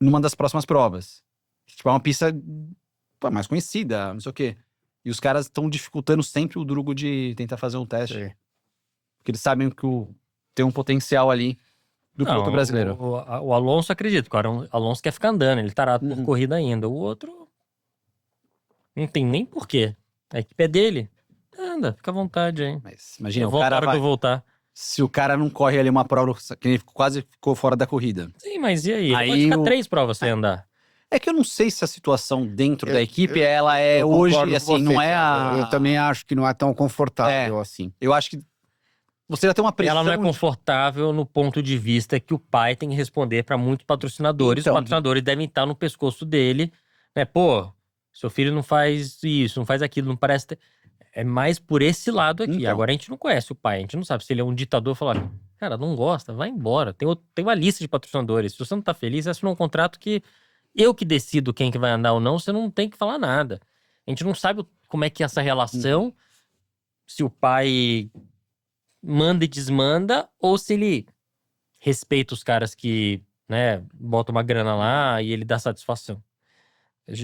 numa das próximas provas. Tipo, é uma pista mais conhecida, não sei o quê. E os caras estão dificultando sempre o Drugo de tentar fazer um teste. Sim. Porque eles sabem que tem um potencial ali do piloto brasileiro. O Alonso acredita, cara. O Alonso quer ficar andando, ele tá por corrida ainda. O outro não tem nem porquê. A equipe é dele. Anda, fica à vontade aí. Mas imagina, Eu o volto cara a hora que eu voltar. se o cara não corre ali uma prova, que ele quase ficou fora da corrida. Sim, mas e aí? Ele Aí pode ficar o- 3 provas sem andar. É que eu não sei se a situação dentro da equipe, eu- ela é Eu hoje, concordo com assim, você, não é cara. a... Eu também acho que não é tão confortável assim. Eu acho que você já tem uma pressão... Ela não é confortável no ponto de vista que o pai tem que responder para muitos patrocinadores. Então. Os patrocinadores devem estar no pescoço dele, né? Pô, seu filho não faz isso, não faz aquilo, não parece... É mais por esse lado aqui. Então. Agora a gente não conhece o pai, a gente não sabe se ele é um ditador. Falar, cara, não gosta, vai embora. Tem uma lista de patrocinadores. Se você não tá feliz, assina um contrato que eu que decido quem que vai andar ou não, você não tem que falar nada. A gente não sabe como é que é essa relação, se o pai manda e desmanda, ou se ele respeita os caras que, né, botam uma grana lá e ele dá satisfação.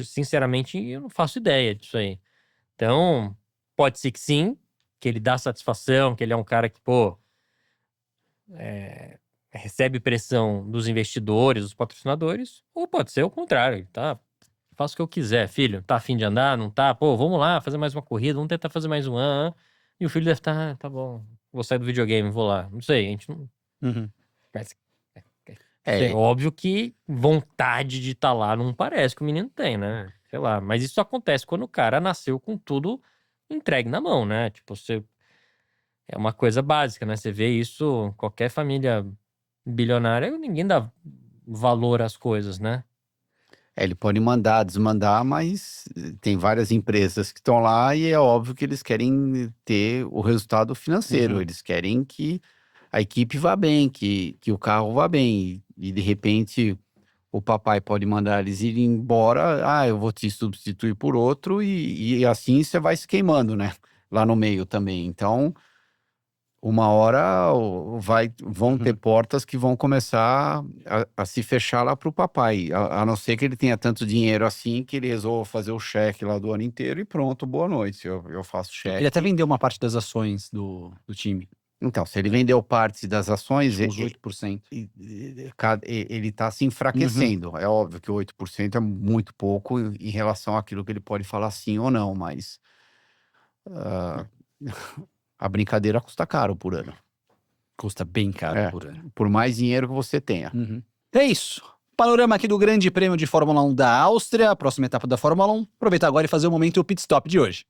Sinceramente, eu não faço ideia disso aí. Então, pode ser que sim, que ele dá satisfação, que ele é um cara que, pô, recebe pressão dos investidores, dos patrocinadores, ou pode ser o contrário, tá? Faço o que eu quiser, filho. Tá afim de andar? Não tá? Pô, vamos lá, fazer mais uma corrida, vamos tentar fazer mais um ano. E o filho deve estar, tá bom, vou sair do videogame, vou lá. Não sei, a gente não... Mas, é óbvio que vontade de estar lá não parece que o menino tem, né? Sei lá, mas isso acontece quando o cara nasceu com tudo entregue na mão, né? Tipo, é uma coisa básica, né? Você vê isso em qualquer família bilionária, ninguém dá valor às coisas, né? Ele pode mandar, desmandar, mas tem várias empresas que estão lá e é óbvio que eles querem ter o resultado financeiro. Eles querem que a equipe vá bem, que o carro vá bem. E de repente o papai pode mandar eles irem embora. Eu vou te substituir por outro e assim você vai se queimando, né? Lá no meio também. Então, uma hora vão ter portas que vão começar a se fechar lá pro papai. A não ser que ele tenha tanto dinheiro assim que ele resolva fazer o cheque lá do ano inteiro e pronto, boa noite. Eu faço cheque. Ele até vendeu uma parte das ações do time. Então, se ele vendeu parte das ações, Uns 8%. ele está se enfraquecendo. É óbvio que 8% é muito pouco em relação àquilo que ele pode falar sim ou não, mas a brincadeira custa caro por ano. Custa bem caro por ano. Por mais dinheiro que você tenha. É isso. Panorama aqui do Grande Prêmio de Fórmula 1 da Áustria, a próxima etapa da Fórmula 1. Aproveitar agora e fazer o momento pit stop de hoje.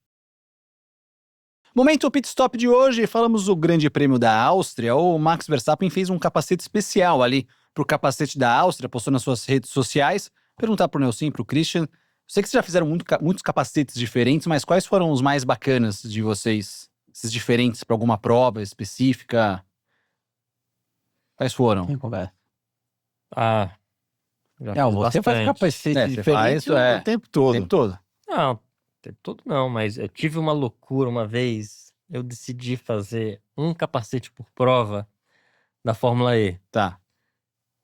Momento pit stop de hoje, falamos do Grande Prêmio da Áustria. O Max Verstappen fez um capacete especial ali pro capacete da Áustria, postou nas suas redes sociais. Perguntar pro Nelson e pro Christian. Sei que vocês já fizeram muitos capacetes diferentes, mas quais foram os mais bacanas de vocês? Esses diferentes para alguma prova específica? Quais foram? Já Não, fiz você faz bastante. capacete Você diferente faz, o tempo todo. O tempo todo. Não, o tempo todo não, mas eu tive uma loucura uma vez eu decidi fazer um capacete por prova da Fórmula E. Tá.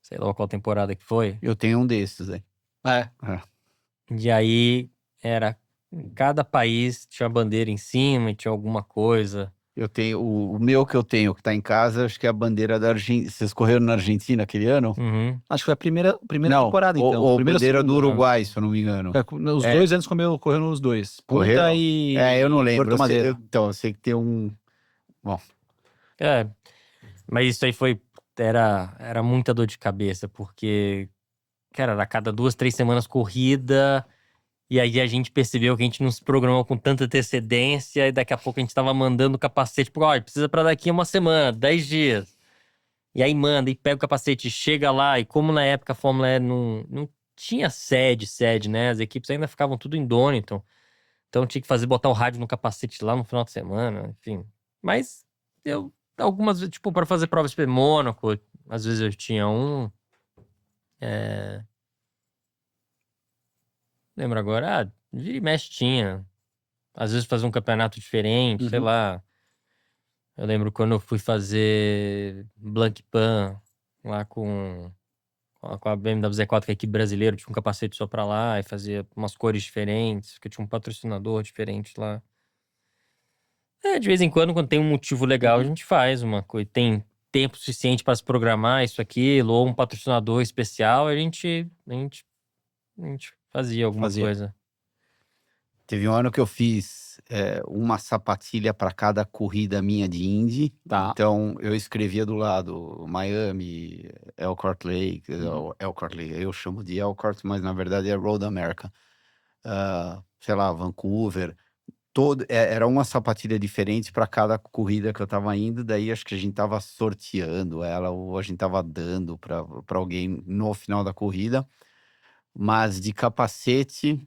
Sei lá qual temporada que foi. Eu tenho um desses aí. É. E aí, em cada país tinha uma bandeira em cima e tinha alguma coisa. Eu tenho o meu que eu tenho, que tá em casa, acho que é a bandeira da Argentina. Vocês correram na Argentina aquele ano? Uhum. Acho que foi a primeira Não, temporada, então. ou Primeira, bandeira do segunda. Uruguai, se eu não me engano. Os É. 2 anos correu nos dois. Correram? Punta e Eu não lembro. Porto Madeira. Então, eu sei que tem um... Bom, É, mas isso aí era muita dor de cabeça, porque, cara, era a cada 2, 3 semanas corrida, e aí a gente percebeu que a gente não se programou com tanta antecedência, e daqui a pouco a gente tava mandando o capacete, olha, precisa pra daqui uma semana, 10 dias. E aí manda, e pega o capacete, chega lá, e como na época a Fórmula E não tinha sede, né? As equipes ainda ficavam tudo em Donington. Então tinha que botar o rádio no capacete lá no final de semana, enfim. Mas algumas vezes, tipo, para fazer provas para Mônaco, às vezes eu tinha um. Lembro agora, vira e mexe tinha. Às vezes fazer um campeonato diferente, sei lá. Eu lembro quando eu fui fazer Blancpain lá com a BMW Z4, que é aqui brasileiro, tinha um capacete só pra lá e fazia umas cores diferentes, porque tinha um patrocinador diferente lá. De vez em quando tem um motivo legal, a gente faz uma coisa. Tem tempo suficiente para se programar isso, aquilo, ou um patrocinador especial, a gente fazia alguma coisa. teve um ano que eu fiz uma sapatilha para cada corrida minha de Indy. Tá. Então, eu escrevia do lado Miami, Elkhart Lake, Elkhart Lake, eu chamo de Elkhart, mas na verdade é Road America. Sei lá, Vancouver. Era uma sapatilha diferente para cada corrida que eu tava indo, daí acho que a gente tava sorteando ela, ou a gente tava dando para alguém no final da corrida. Mas de capacete,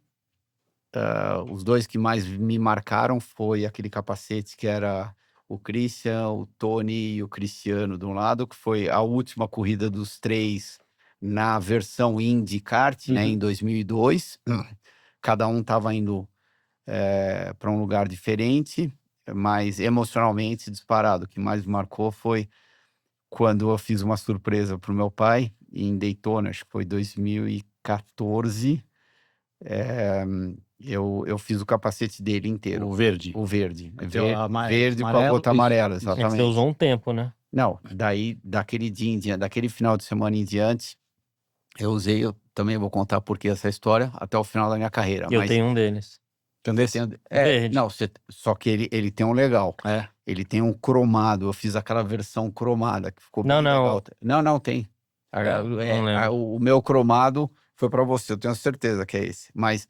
os 2 que mais me marcaram foi aquele capacete que era o Christian, o Tony e o Cristiano de um lado, que foi a última corrida dos 3 na versão Indy Kart, né, em 2002. Cada um tava indo para um lugar diferente, mas emocionalmente disparado. O que mais me marcou foi quando eu fiz uma surpresa para o meu pai em Daytona, acho que foi 2014. Eu fiz o capacete dele inteiro. O verde. O verde. Então, Verde com a amarelo, gota isso. amarela, Você exatamente. usou um tempo, né? Não, daquele dia, daquele final de semana em diante, eu usei, eu também vou contar por que essa história, até o final da minha carreira. Eu mas tenho um deles. Verde. não, só que ele tem um legal. É. Ele tem um cromado. Eu fiz aquela versão cromada que ficou Não, bem não. legal. Não, tem. não lembro. O meu cromado foi para você, eu tenho certeza que é esse. Mas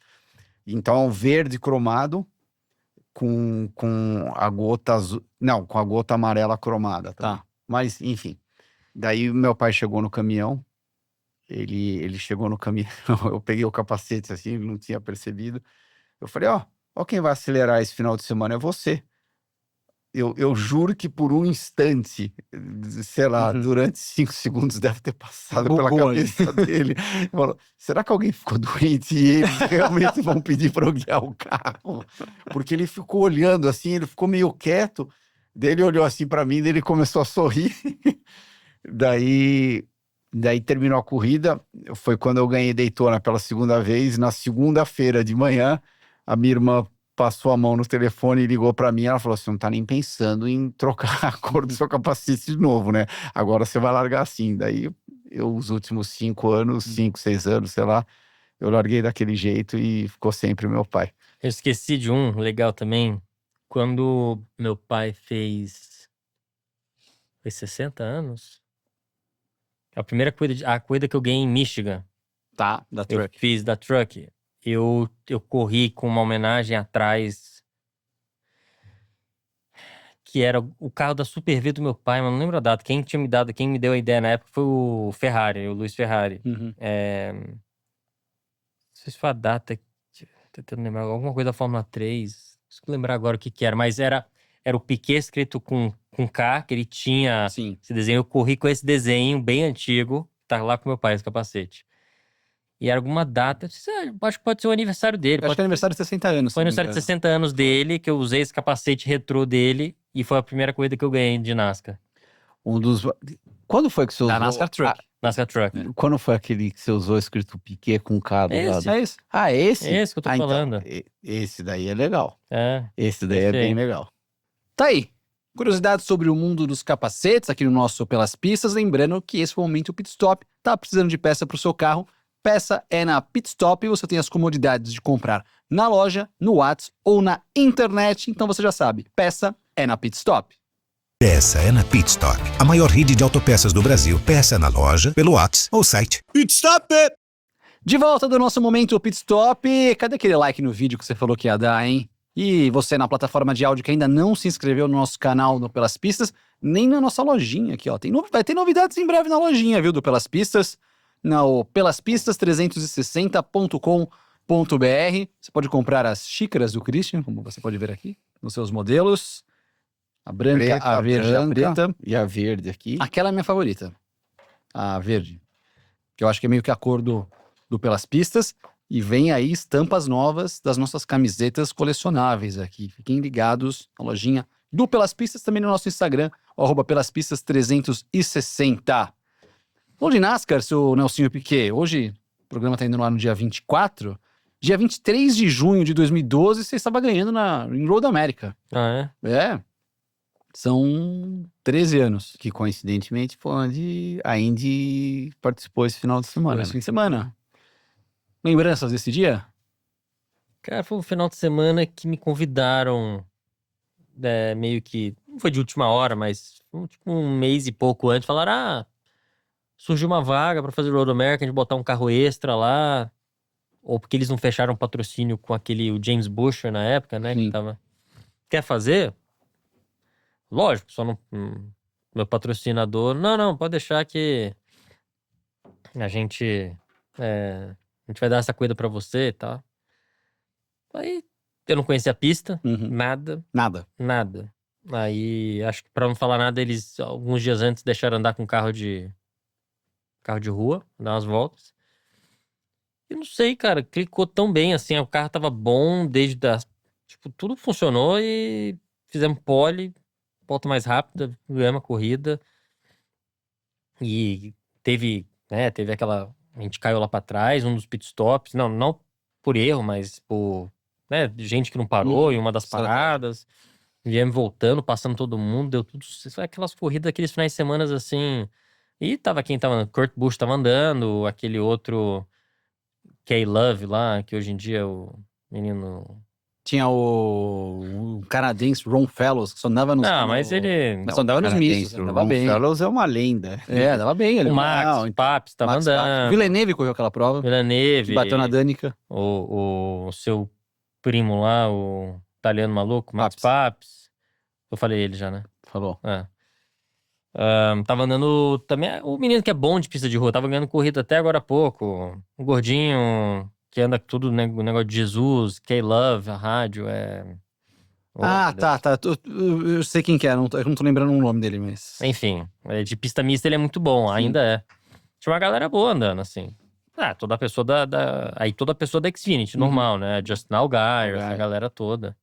então verde cromado com a gota azul, não, com a gota amarela cromada, Tá. Mas enfim. Daí meu pai chegou no caminhão. Ele chegou no caminhão, eu peguei o capacete assim, ele não tinha percebido. Eu falei, ó quem vai acelerar esse final de semana é você. Eu juro que por um instante, sei lá, durante 5 segundos deve ter passado pela Bugou ali. cabeça dele. Ele falou, será que alguém ficou doente e eles realmente vão pedir para eu guiar o carro? Porque ele ficou olhando assim, ele ficou meio quieto. Daí ele olhou assim para mim, daí ele começou a sorrir. Daí terminou a corrida, foi quando eu ganhei Daytona pela segunda vez. Na segunda-feira de manhã, a minha irmã passou a mão no telefone e ligou para mim. Ela falou assim, não tá nem pensando em trocar a cor do seu capacete de novo, né? Agora você vai largar assim. Daí os últimos 5 anos, 5, 6 anos, sei lá, eu larguei daquele jeito e ficou sempre meu pai. Eu esqueci de um legal também. Quando meu pai fez 60 anos? A primeira corrida que eu ganhei em Michigan, Tá, da eu Truck. fiz da Truck. Eu corri com uma homenagem atrás, que era o carro da Super V do meu pai, mas não lembro a data. Quem me deu a ideia na época foi o Ferrari, o Luiz Ferrari. Uhum. Não sei se foi a data, tentando lembrar, alguma coisa da Fórmula 3. Preciso lembrar agora o que era, mas era o Piquet escrito com K, que ele tinha Sim. esse desenho. Eu corri com esse desenho bem antigo, tá lá com meu pai, esse capacete. E era alguma data, acho que pode ser o aniversário dele. Eu acho que é aniversário de 60 anos. Foi aniversário de 60 anos dele, que eu usei esse capacete retrô dele. e foi a primeira corrida que eu ganhei de NASCAR. Quando foi que você usou? Da NASCAR Truck. NASCAR Truck. Quando foi aquele que você usou escrito Piquet com K do Esse. lado? É isso. Ah, esse? É esse que eu tô falando. Então, esse daí é legal. É. Esse daí é Esse aí. bem legal. Tá aí. Curiosidades sobre o mundo dos capacetes aqui no nosso Pelas Pistas. Lembrando que esse foi o momento Pit Stop. Tá precisando de peça para o seu carro? Peça é na Pit Stop. Você tem as comodidades de comprar na loja, no WhatsApp ou na internet. Então você já sabe. Peça é na Pit Stop. Peça é na Pit Stop, a maior rede de autopeças do Brasil. Peça na loja, pelo WhatsApp ou site. Pit Stop! De volta do nosso momento Pit Stop. Cadê aquele like no vídeo que você falou que ia dar, hein? E você na plataforma de áudio que ainda não se inscreveu no nosso canal do Pelas Pistas, nem na nossa lojinha aqui, ó. Vai ter novidades em breve na lojinha, viu, do Pelas Pistas. No pelaspistas360.com.br. Você pode comprar as xícaras do Christian, como você pode ver aqui, nos seus modelos. A branca, a verde, a preta. E a verde aqui. Aquela é a minha favorita. A verde. Que eu acho que é meio que a cor do Pelas Pistas. E vem aí estampas novas das nossas camisetas colecionáveis aqui. Fiquem ligados na lojinha do Pelas Pistas, também no nosso Instagram, @pelaspistas360. Bom de NASCAR, seu Nelsinho Piquet. Hoje, o programa tá indo lá no dia 24. Dia 23 de junho de 2012, você estava ganhando em Road America. Ah, é? É. São 13 anos. Que coincidentemente foi onde a Indy participou esse final de semana. Esse fim de semana. Lembranças desse dia? Cara, foi um final de semana que me convidaram, meio que, não foi de última hora, mas tipo um mês e pouco antes, falaram, surgiu uma vaga pra fazer Road America, a gente botar um carro extra lá, ou porque eles não fecharam patrocínio com o James Buescher na época, né, Sim. que tava... Quer fazer? Lógico, só não... meu patrocinador, não, pode deixar que a gente vai dar essa corrida pra você e tal. Aí, eu não conhecia a pista, Uhum. nada. Nada. Aí, acho que pra não falar nada, eles, alguns dias antes, deixaram andar com carro de rua, dar umas voltas. E não sei, cara, clicou tão bem, assim, o carro tava bom tipo, tudo funcionou e fizemos pole, volta mais rápida, ganhamos a corrida. E teve aquela... A gente caiu lá pra trás, um dos pitstops. Não por erro, mas por... né, gente que não parou em uma das paradas. Viemos voltando, passando todo mundo, deu tudo... Aquelas corridas, aqueles finais de semana, assim... E tava quem tava... Kurt Busch tava andando, aquele outro... K-Love lá, que hoje em dia é o menino... Tinha o canadense Ron Fellows, que só andava nos... Não, mas ele... Só andava nos mistos, andava bem. O Fellows é uma lenda. Andava bem. Ele O Max Papes tava Max Papes. andando. Villeneuve correu aquela prova. Villeneuve. Que bateu na Danica. O seu primo lá, o italiano maluco, Max Papes. Eu falei ele já, né? Falou. Tava andando também. O menino que é bom de pista de rua, tava ganhando corrida até agora há pouco. O gordinho que anda tudo, né, o negócio de Jesus, K-Love, a rádio, Tá. Eu sei quem que é, eu não tô lembrando o nome dele, mas... Enfim, de pista mista ele é muito bom, ainda é. Tinha uma galera boa andando, assim. Toda a pessoa aí toda a pessoa da Xfinity, normal, né? Justin Allgaier, essa galera toda.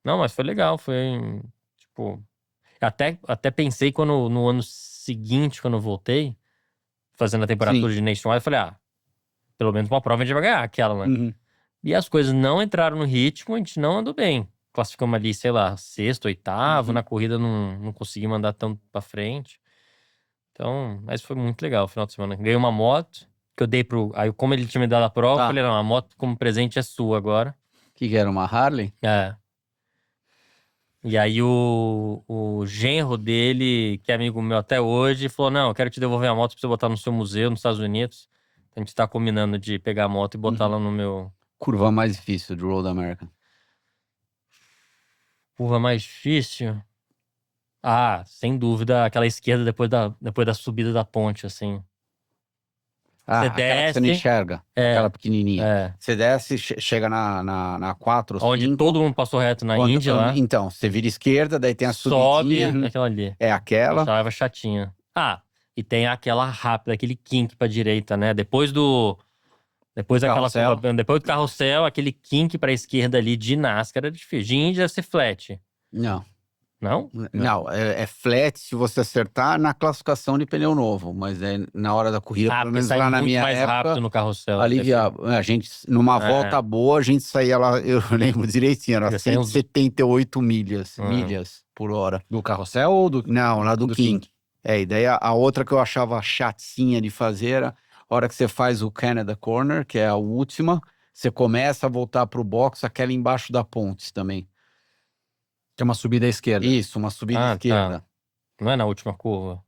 Não, mas foi legal, foi, tipo... Até pensei no ano seguinte, quando eu voltei, fazendo a temporada toda de Nationwide, eu falei, pelo menos uma prova a gente vai ganhar, aquela, né? Uhum. E as coisas não entraram no ritmo, a gente não andou bem. Classificamos ali, sei lá, sexto, oitavo, na corrida não consegui mandar tanto pra frente. Então, mas foi muito legal o final de semana. Ganhei uma moto, que eu dei aí como ele tinha me dado a prova, eu falei, não, a moto como presente é sua agora. Que era uma Harley? E aí o genro dele, que é amigo meu até hoje, falou, não, eu quero te devolver a moto pra você botar no seu museu nos Estados Unidos. A gente tá combinando de pegar a moto e botar lá no meu... Curva mais difícil do Road America. Curva mais difícil? Sem dúvida, aquela esquerda depois da subida da ponte, assim. Você Aquela que desce... você não enxerga. Aquela pequenininha. Você desce, chega na 4 ou 5. Onde todo mundo passou reto na Indy lá. Então, você vira esquerda, daí tem a sobe, subidinha. aquela ali. É aquela. Achava chatinha. E tem aquela rápida, aquele kink pra direita, né? Depois daquela curva, depois do carrossel, aquele kink pra esquerda ali de NASCAR era difícil. De Indy deve ser flat. Não. Não? Não, é flat se você acertar na classificação de pneu novo, mas na hora da corrida, Ah, pelo porque menos sai lá na muito minha mais época, rápido no carrossel. aliviava. A gente, numa É, volta boa, a gente saía lá, eu lembro direitinho, era Já saía uns- 178 milhas, Uhum. milhas por hora. Do carrossel ou do... Não, lá do King. E daí a outra que eu achava chatinha de fazer era a hora que você faz o Canada Corner, que é a última, você começa a voltar pro box, aquela embaixo da ponte também. Que é uma subida à esquerda. Isso, uma subida Ah, esquerda. tá. Não é na última curva.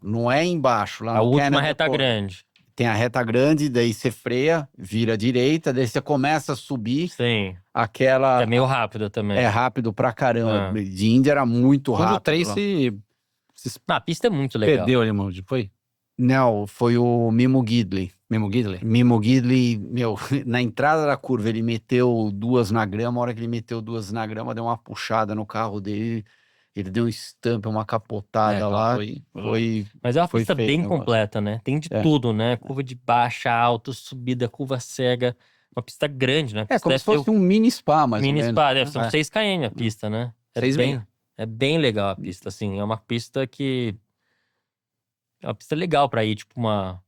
Não é embaixo. Lá A no última Canada reta Corner. grande. Tem a reta grande, daí você freia, vira à direita, daí você começa a subir Sim. aquela... É meio rápida também. É rápido pra caramba. Ah. De Índia era muito Quando o rápido. Tracy se Não, a pista é muito legal. perdeu ali, onde foi? Não, foi o Mimo Gidley. Memo Gidley? Mimo Gidley, meu, na entrada da curva, ele meteu 2 na grama. A hora que ele meteu 2 na grama, deu uma puxada no carro dele. Ele deu um estampe, uma capotada lá. Foi Mas é uma Foi pista feio bem o negócio. completa, né? Tem de É. tudo, né? Curva de baixa, alta, subida, curva cega. Uma pista grande, né? como se fosse um mini spa, mais mini ou menos. spa, deve ser É. uns 6 km a pista, né? É bem legal a pista, assim. É uma pista que... É uma pista legal pra ir, tipo uma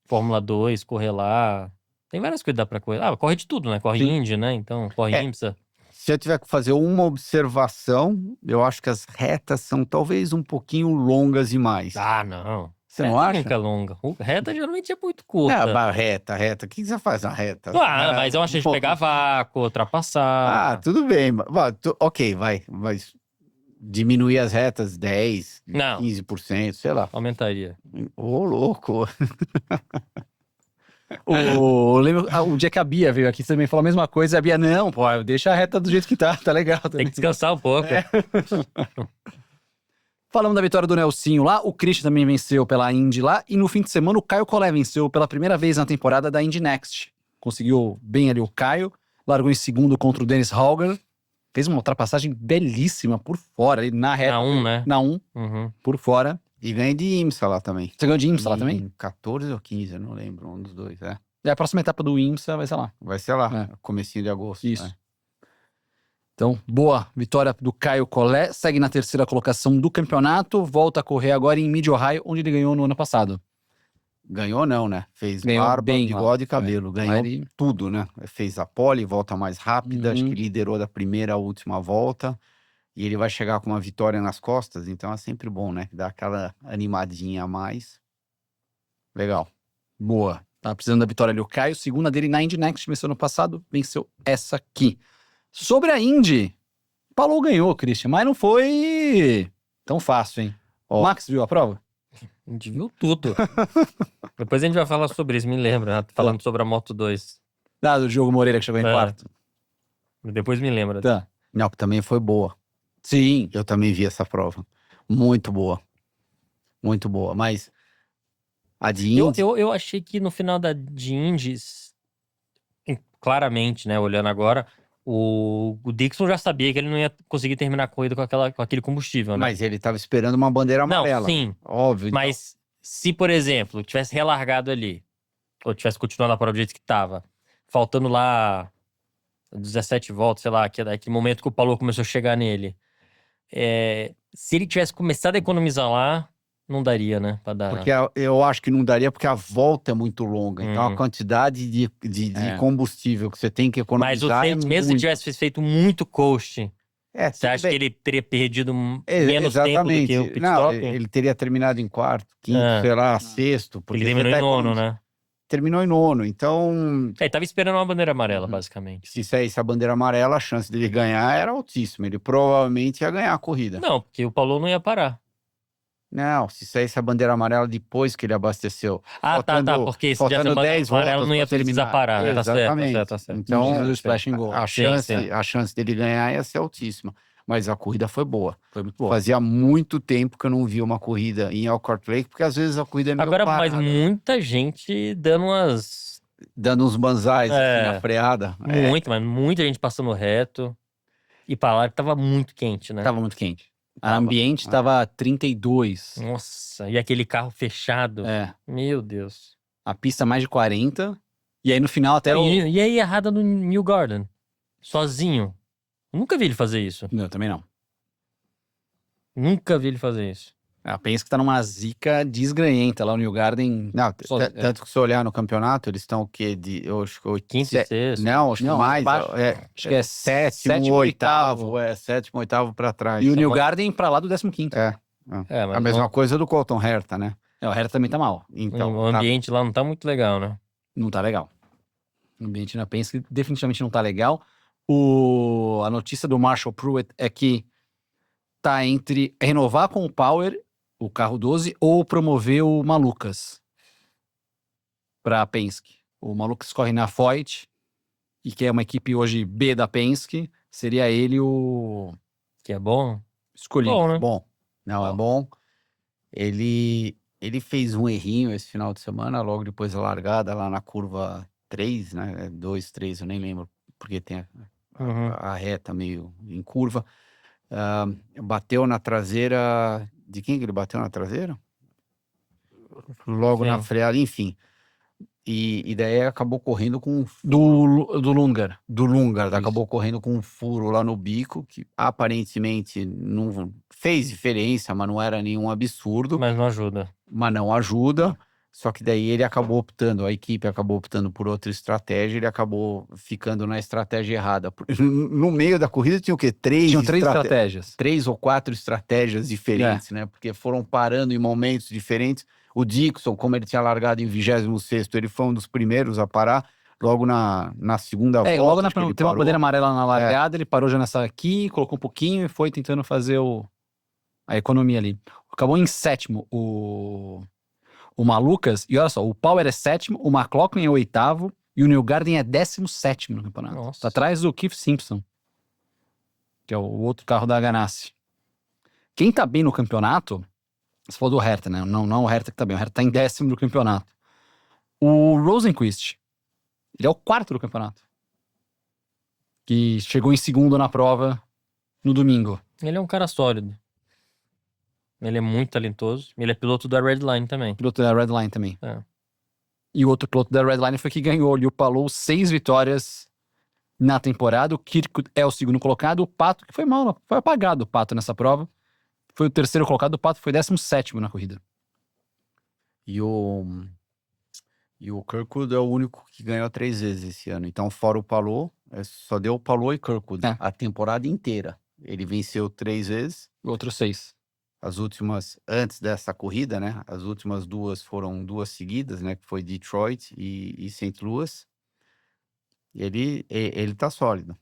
Fórmula 2, correr lá. Tem várias coisas que dá pra correr. Ah, corre de tudo, né? Corre Sim. Indy, né? Então, corre É. IMSA. Se eu tiver que fazer uma observação, eu acho que as retas são talvez um pouquinho longas demais. Ah, não. Você não Reta acha? nunca é longa. Reta geralmente é muito curta. Reta. O que você faz na reta? Mas é uma chance de pegar vácuo, ultrapassar. Ah, tudo bem. Ok, vai. Mas diminuir as retas 10, Não. 15%, sei lá. Aumentaria. Ô, louco. Lembro, o dia que a Bia veio aqui, você também falou a mesma coisa. A Bia, não, pô, deixa a reta do jeito que tá legal. Tem que descansar um pouco. Falamos da vitória do Nelsinho lá, o Christian também venceu pela Indy lá, e no fim de semana o Caio Collet venceu pela primeira vez na temporada da Indy Next. Conseguiu bem ali o Caio, largou em segundo contra o Dennis Hauger, fez uma ultrapassagem belíssima por fora, ali na reta. Na 1, né? Na 1, Uhum. por fora. E ganha de IMSA lá também. Você ganhou de IMSA lá também? Em 14 ou 15, eu não lembro, um dos dois, E a próxima etapa do IMSA vai ser lá. Vai ser lá, comecinho de agosto. Isso. né? Então, boa vitória do Caio Collet, segue na terceira colocação do campeonato, volta a correr agora em Mid-Ohio, onde ele ganhou no ano passado. Ganhou não, né? Fez Ganhou barba, bem lá. bigode e cabelo. Ganhou Aí, tudo, né? Fez a pole, volta mais rápida, acho Uhum. que liderou da primeira à última volta. E ele vai chegar com uma vitória nas costas, então é sempre bom, né? Dá aquela animadinha a mais. Legal. boa. Tava precisando da vitória ali o Caio, segunda dele na Indy Next, venceu ano passado, venceu essa aqui. Sobre a Indy, Palou ganhou, Christian, mas não foi tão fácil, hein? Ó. Max viu a prova? A gente viu tudo. Depois a gente vai falar sobre isso, me lembra. Né? Falando sobre a Moto 2. Ah, do Diogo Moreira que chegou em É. quarto. Depois me lembra. Tá. Não, que também foi boa. Sim. Eu também vi essa prova. Muito boa. Muito boa. Mas a de Indy... Eu achei que no final de Indies, claramente, né, olhando agora, o Dixon já sabia que ele não ia conseguir terminar a corrida com aquele combustível, né? Mas ele tava esperando uma bandeira amarela. Não, sim. Óbvio. então. Mas se, por exemplo, tivesse relargado ali, ou tivesse continuado a prova do jeito que tava, faltando lá 17 voltas, sei lá, aquele momento que o Paulo começou a chegar nele, se ele tivesse começado a economizar lá, não daria, né? Pra dar... Porque eu acho que não daria, porque a volta é muito longa. Então a quantidade de combustível que você tem que Mas economizar mesmo se tivesse feito muito coast, você acha tudo que ele teria perdido bem. menos tempo do que o pit Não, stop? ele teria terminado em quarto, quinto, sei lá, sexto. Porque Ele terminou você em tá nono, né? Terminou em nono. Então, Ele tava esperando uma bandeira amarela, basicamente. se saísse a bandeira amarela, a chance dele ganhar era altíssima. Ele provavelmente ia ganhar a corrida. Não, porque o Paulo não ia parar. Não, se saísse a bandeira amarela depois que ele abasteceu. Ah, tá, porque se tivesse a faltando bandeira 10 amarela voltas não ia pra terminar. precisar parar, né? Exatamente. Tá certo. Então, Do splash and go. a Sim, chance dele ganhar ia ser altíssima. Mas a corrida foi boa. Foi muito boa. Fazia muito tempo que eu não via uma corrida em Elkhart Lake, porque às vezes a corrida é meio Agora, mas parada, muita gente dando umas... dando uns banzais assim, na freada. Mas muita gente passando reto. E pra lá que tava muito quente, né? Tava muito quente. A Tava. ambiente tava 32. Nossa, e aquele carro fechado. É. Meu Deus. A pista mais de 40. E aí no final até o... E aí errada no New Garden. Sozinho. Eu nunca vi ele fazer isso. Não, também não. Nunca vi ele fazer isso. A Penske tá numa zica desgranhenta lá no New Garden. Não, Só- tanto que se olhar no campeonato, eles estão o quê? Eu acho que Quinto e sexto. Não, acho que Não, mais. abaixo. Acho que é sétimo, sétimo, oitavo. oitavo. Sétimo, oitavo pra trás. E o New Garden pra lá do 15º. É, mas A mesma coisa do Colton Herta, né? O Hertha também tá mal. Então, o ambiente lá não tá muito legal, né? Não tá legal. O ambiente na Penske definitivamente não tá legal. A notícia do Marshall Pruett é que tá entre renovar com o Power, o carro 12, ou promover o Malukas pra Penske. O Malukas corre na Foyt, e que é uma equipe hoje B da Penske, seria ele o Que é bom. escolhido. Bom, né? bom. Não, é bom. Ele fez um errinho esse final de semana, logo depois da largada, lá na curva 3, né? 2, 3, eu nem lembro, porque tem Uhum. a reta meio em curva. Bateu na traseira. De quem que ele bateu na traseira? Logo Sim. na freada, enfim. E daí acabou correndo com Do Lungar. do Lungard, Isso. acabou correndo com um furo lá no bico, que aparentemente não fez diferença, mas não era nenhum absurdo, Mas não ajuda. mas não ajuda. Só que daí ele acabou optando, a equipe acabou optando por outra estratégia, ele acabou ficando na estratégia errada. No meio da corrida tinha o quê? Tinham 3 estratégias. estratégias. 3 ou 4 estratégias diferentes, né? Porque foram parando em momentos diferentes. O Dixon, como ele tinha largado em 26º, ele foi um dos primeiros a parar, logo na segunda volta. Logo acho que ele tem uma parou. bandeira amarela na largada, ele parou já nessa aqui, colocou um pouquinho e foi tentando fazer a economia ali. Acabou em 7º o Malukas, e olha só, o Power é 7º, o McLaughlin é 8º e o New Garden é 17º no campeonato. Nossa. Tá atrás do Keith Simpson, que é o outro carro da Ganassi. Quem tá bem no campeonato, você falou do Hertha, né? Não o Hertha que tá bem, o Hertha tá em 10º do campeonato. O Rosenqvist, ele é o 4º do campeonato, que chegou em 2º na prova no domingo. Ele é um cara sólido. Ele é muito talentoso. Ele é piloto da Redline também. Piloto da Redline também. É. E o outro piloto da Redline foi que ganhou ali, o Palou, 6 vitórias na temporada. O Kirkwood é o 2º colocado. O Pato, que foi mal, foi apagado o Pato nessa prova. Foi o 3º colocado, o Pato foi 17º na corrida. E o Kirkwood é o único que ganhou 3 vezes esse ano. Então, fora o Palou, só deu o Palou e Kirkwood É. a temporada inteira. Ele venceu 3 vezes. O outro 6. As últimas, antes dessa corrida, né? As últimas 2 foram 2 seguidas, né? Que foi Detroit e St. Louis. E ele tá sólido.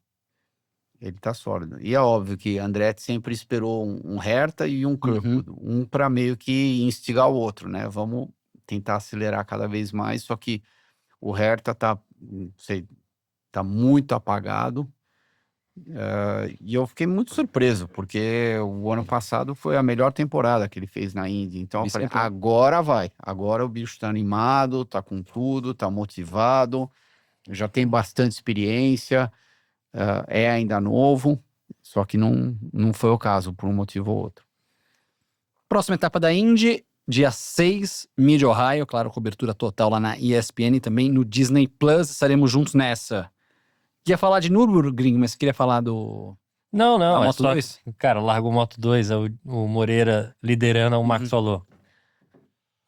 Ele tá sólido. E é óbvio que Andretti sempre esperou um Hertha e um Kirkwood. Um para meio que instigar o outro, né? Vamos tentar acelerar cada vez mais. Só que o Hertha tá, não sei, tá muito apagado. E eu fiquei muito surpreso, porque o ano passado foi a melhor temporada que ele fez na Indy. Então eu Isso falei, é bom. agora vai. Agora o bicho tá animado, tá com tudo, tá motivado, já tem bastante experiência, é ainda novo, só que não foi o caso, por um motivo ou outro. Próxima etapa da Indy, dia 6, Mid-Ohio. Claro, cobertura total lá na ESPN e também no Disney Plus. Estaremos juntos nessa. Ia falar de Nürburgring, mas queria falar do... Não, A é Moto só 2? Cara, largou Moto 2, o Moreira liderando, o Max falou.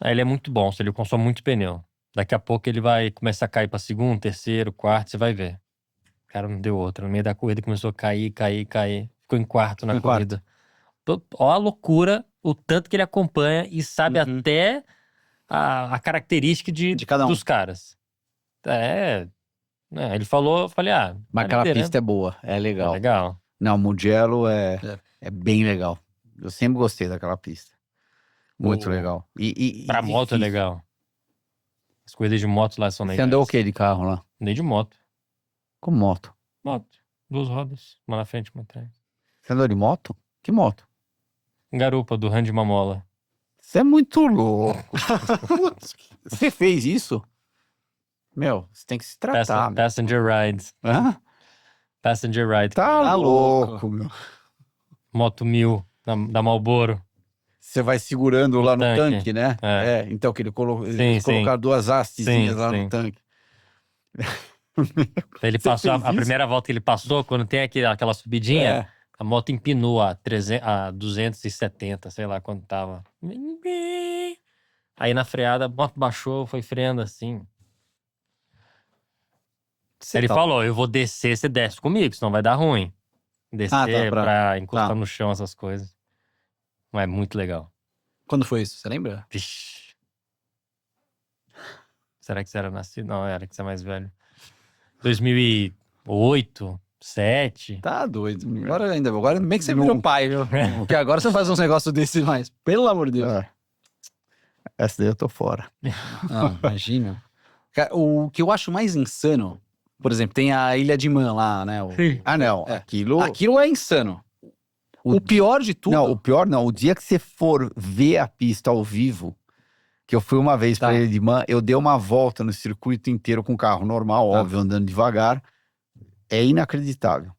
Ele é muito bom, ele consome muito pneu. Daqui a pouco ele vai começar a cair pra 2º, 3º, 4º, você vai ver. O cara não deu outra. No meio da corrida começou a cair. Ficou em 4º na Ficou em corrida. Ó a loucura, o tanto que ele acompanha e sabe até a característica De cada um. dos caras. Ele falou, eu falei, Mas tá aquela liderando. pista é boa, é É legal. legal. Não, Mugello é bem legal. Eu sempre gostei daquela pista. Muito legal. Pra moto é difícil. legal. As corridas de moto lá são Você legais. andou o que de carro lá? Andei de moto. Com moto. Moto. 2 rodas. Uma na frente, uma atrás. Você andou de moto? Que moto? Garupa do Randy Mamola. Você é muito louco. Você fez isso? Meu, você tem que se tratar. meu. Passenger Ride. Hã? Passenger Ride. Tá louco. louco, meu. Moto 1000 da Marlboro. Você vai segurando lá no tanque. tanque, né? É. Então que eles Sim. colocaram 2 hastezinhas Sim, lá sim. no tanque. Ele Você passou fez a isso? primeira volta que ele passou, quando tem aquela subidinha, A moto empinou a 270, sei lá quanto tava. Aí na freada, a moto baixou, foi freando assim. Ele falou, eu vou descer, você desce comigo, senão vai dar ruim. Descer pra encostar no chão, essas coisas. Mas é muito legal. Quando foi isso? Você lembra? Vixe. Será que você era nascido? Não, era que você é mais velho. 2008, 2007. Tá doido. Agora bem que você virou pai, viu? Porque agora você faz uns negócios desses mais. Pelo amor de Deus. Essa daí eu tô fora. Não, imagina. O que eu acho mais insano, por exemplo, tem a Ilha de Man lá, né? Não. Aquilo é insano. O pior de tudo... Não, o pior não. O dia que você for ver a pista ao vivo, que eu fui uma vez pra Ilha de Man, eu dei uma volta no circuito inteiro com o carro normal, óbvio, andando devagar. É inacreditável.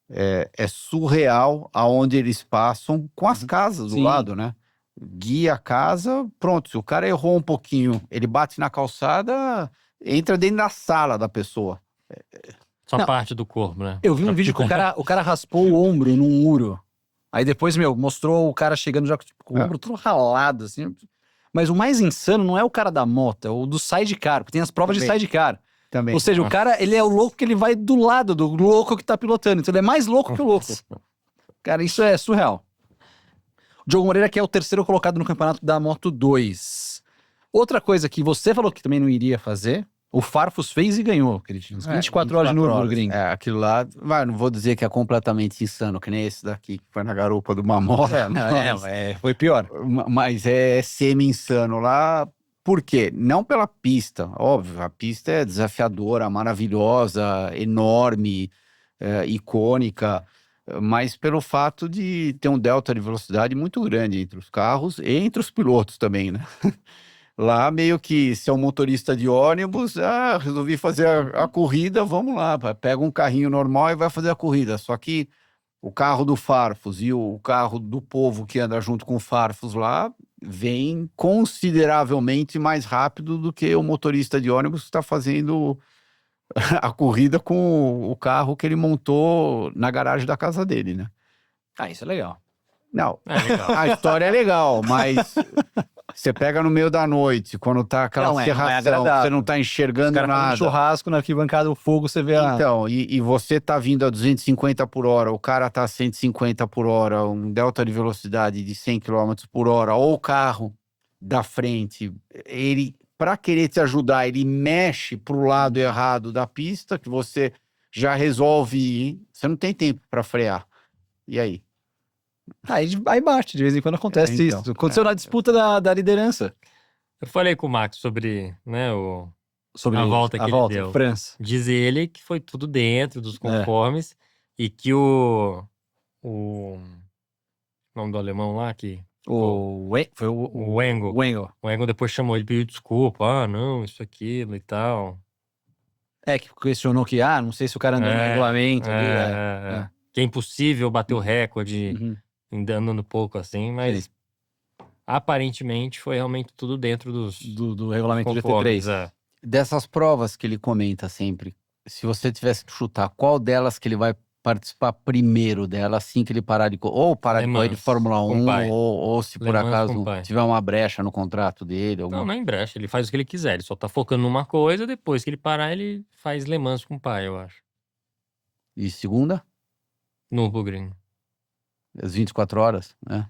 É surreal aonde eles passam com as casas do lado, né? Guia a casa, pronto. Se o cara errou um pouquinho, ele bate na calçada, entra dentro da sala da pessoa. Só parte do corpo, né? Eu vi um vídeo que o cara raspou o ombro num muro. Aí depois, mostrou o cara chegando já com o ombro todo ralado, assim. Mas o mais insano não é o cara da moto, é o do sidecar, porque tem as provas de sidecar. Também. Ou seja, o cara, ele é o louco que ele vai do lado do louco que tá pilotando. Então ele é mais louco que o louco. Cara, isso é surreal. O Diogo Moreira, que é o terceiro colocado no campeonato da Moto 2. Outra coisa que você falou que também não iria fazer, o Farfus fez e ganhou, querido. 24 horas de Nürburgring. Aquilo lá, não vou dizer que é completamente insano, que nem esse daqui, que foi na garupa de uma moto. Foi pior. Mas é semi-insano lá. Por quê? Não pela pista, óbvio, a pista é desafiadora, maravilhosa, enorme, icônica, mas pelo fato de ter um delta de velocidade muito grande entre os carros e entre os pilotos também, né? Lá meio que se é um motorista de ônibus, resolvi fazer a corrida, vamos lá, pega um carrinho normal e vai fazer a corrida. Só que o carro do Farfus e o carro do povo que anda junto com o Farfus lá vem consideravelmente mais rápido do que o motorista de ônibus que está fazendo a corrida com o carro que ele montou na garagem da casa dele, né? Isso é legal. Não, a história é legal, mas você pega no meio da noite, quando tá aquela cerração, você não tá enxergando nada. Um churrasco na arquibancada, o fogo, você vê Então, e você tá vindo a 250 por hora, o cara tá a 150 por hora, um delta de velocidade de 100 km por hora, ou o carro da frente, ele, pra querer te ajudar, ele mexe pro lado errado da pista, que você já resolve ir, você não tem tempo pra frear. E aí? Aí bate, de vez em quando acontece isso. Aconteceu na disputa da liderança. Eu falei com o Max sobre, né, Sobre a volta que ele deu. França. Diz ele que foi tudo dentro dos conformes e que o nome do alemão lá que Foi o Engo. O Engo depois chamou ele, pediu desculpa. Não, isso, aquilo e tal. Que questionou que, não sei se o cara andou no regulamento. Que é impossível bater o recorde andando pouco assim, mas aparentemente foi realmente tudo dentro do regulamento de GT3. Dessas provas que ele comenta sempre, se você tivesse que chutar, qual delas que ele vai participar primeiro dela, assim que ele parar de correr de Fórmula 1, ou se por acaso tiver uma brecha no contrato dele? Não é em brecha, ele faz o que ele quiser, ele só tá focando numa coisa, depois que ele parar, ele faz Le Mans com o pai, eu acho. E segunda? Nürburgring. As 24 horas, né?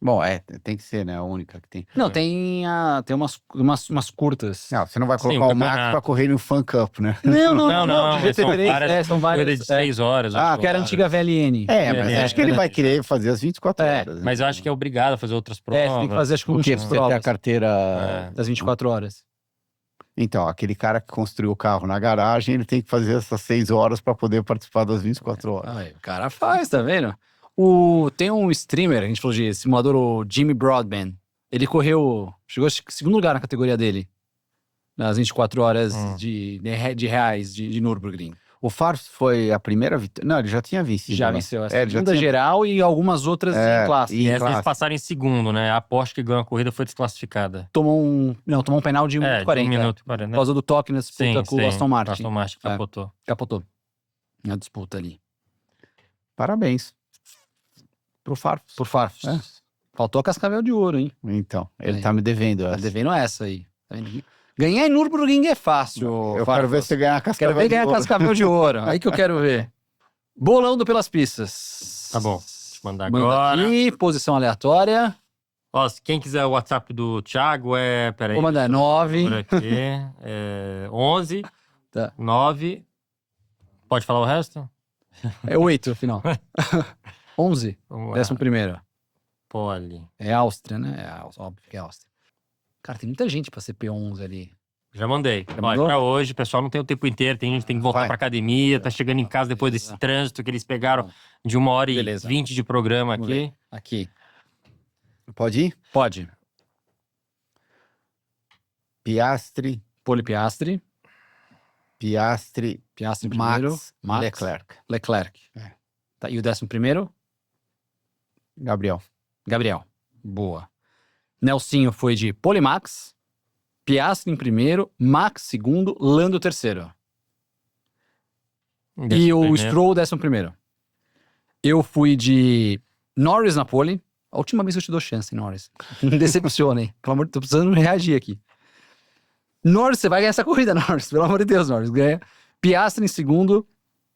Bom, tem que ser, né? A única que tem. Não, tem umas curtas. Não, você não vai colocar o Max pra correr no Fan Cup, né? Não. GT3, são várias. De 6 horas. Que era a antiga VLN. Mas acho que ele vai querer fazer as 24 horas. Mas eu acho que é obrigado a fazer outras provas. Tem que fazer, acho que um Porque você tem a carteira das 24 horas. Então, aquele cara que construiu o carro na garagem, ele tem que fazer essas 6 horas para poder participar das 24 horas. O cara faz, tá vendo? Tem um streamer, a gente falou de simulador, o Jimmy Broadbent. Ele chegou em segundo lugar na categoria dele, nas 24 horas de reais de Nürburgring. O Farfus foi a primeira vitória? Não, ele já tinha vencido. Já venceu a segunda geral e algumas outras em classe. E eles passaram em segundo, né? A Porsche que ganhou a corrida foi desclassificada. Tomou um penal de 1 minuto 40. 1 minuto e 40. Por causa do toque na disputa com o Aston Martin. O Aston Martin capotou. Capotou. Na disputa ali. Parabéns. Pro Farfus. Por Farfus. É. Faltou a Cascavel de Ouro, hein? Então, ele Aí. tá me devendo Tá essa. devendo essa aí. Tá vendo? Ganhar em Nürburgring é fácil. Eu Farfus. quero ver você ganhar a Quero Cascavel ver ganhar de Ouro. Cascavel de Ouro. Aí que eu quero ver. Bolando pelas pistas. Tá bom. Deixa eu mandar Manda agora. aqui, posição aleatória. Ó, se quem quiser o WhatsApp do Thiago Peraí. Vou mandar 9. Por aqui. 11. Tá. 9. Pode falar o resto? É 8, afinal. 11. Vamos lá. 11º. Poli. É Áustria, né? Óbvio que é Áustria. Cara, tem muita gente pra ser P11 ali. Já mandei. Já Ó, mandou? pra hoje, o pessoal não tem o tempo inteiro. Tem gente que tem que voltar Vai. pra academia, tá chegando em casa depois desse trânsito que eles pegaram de 1h20 Beleza. de programa Vamos aqui. Aqui. Pode ir? Pode. Piastri, Polipiastri. Piastri, Piastri primeiro. Max, Max. Leclerc. Leclerc. É. Tá, e o 11º? Gabriel. Gabriel. Boa. Nelsinho foi de Polimax. Piastri em primeiro. Max segundo. Lando terceiro. E o Stroll 11º. Eu fui de Norris na pole. A última vez que eu te dou chance, Norris. Não decepciona, hein? Pelo amor de Deus, tô precisando reagir aqui. Norris, você vai ganhar essa corrida, Norris. Pelo amor de Deus, Norris. Ganha. Piastri em segundo.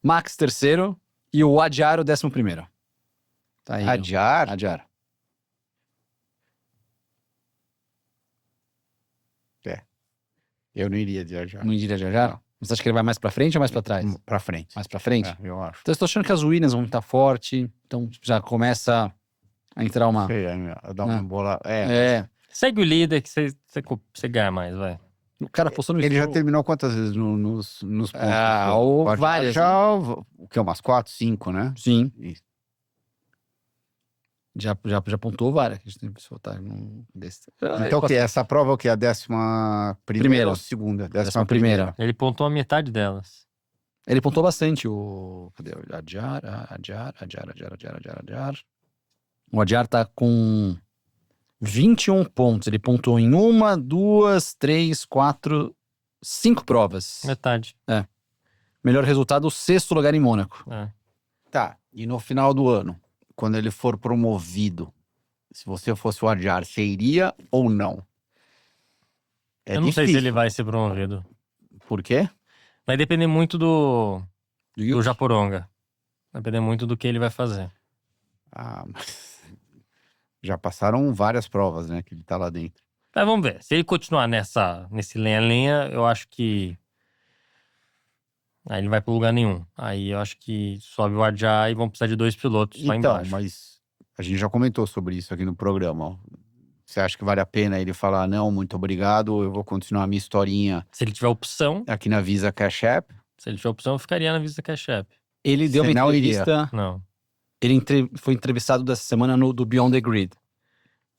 Max terceiro. E o Adjar o 11º. Tá aí. Adjar. Adjar. Eu não iria de Adjar. Não iria de Adjar? Você acha que ele vai mais pra frente ou mais pra trás? Pra frente. Mais pra frente? É, eu acho. Então eu tô achando que as Williams vão estar forte. Então já começa a entrar uma... Sei, dá uma Ah. bola. É. Segue o líder que você ganha mais, vai. O cara postou no Ele já Stroll. terminou quantas vezes nos pontos? Ah, várias. Já, o que? Umas 4, 5, né? Sim. Isso. Já pontuou várias. Que a gente tem que soltar num desse. Então o que? Essa prova é o que? A 11ª Primeira. ou segunda? 11ª. Ele pontou a metade delas. Ele pontuou bastante o... Cadê? O Adjar. O Adjar tá com 21 pontos. Ele pontuou em 1, 2, 3, 4, 5 provas. Metade. Melhor resultado, o 6º lugar em Mônaco. É. Tá. E no final do ano, quando ele for promovido, se você fosse o Adjar, você iria ou não? É Eu não sei se difícil. ele vai ser promovido. Por quê? Vai depender muito do Yuki. Japoronga. Vai depender muito do que ele vai fazer. Ah, mas já passaram várias provas, né? Que ele tá lá dentro. Mas vamos ver. Se ele continuar nesse lenha-lenha, eu acho que... Aí ele não vai pra lugar nenhum. Aí eu acho que sobe o Adjar e vão precisar de 2 pilotos lá Então, embaixo. mas a gente já comentou sobre isso aqui no programa. Ó. Você acha que vale a pena ele falar, não, muito obrigado, eu vou continuar a minha historinha Se ele tiver opção, aqui na Visa Cash App? eu ficaria na Visa Cash App. Ele deu uma Você não iria. entrevista... Não. Ele foi entrevistado dessa semana do Beyond the Grid.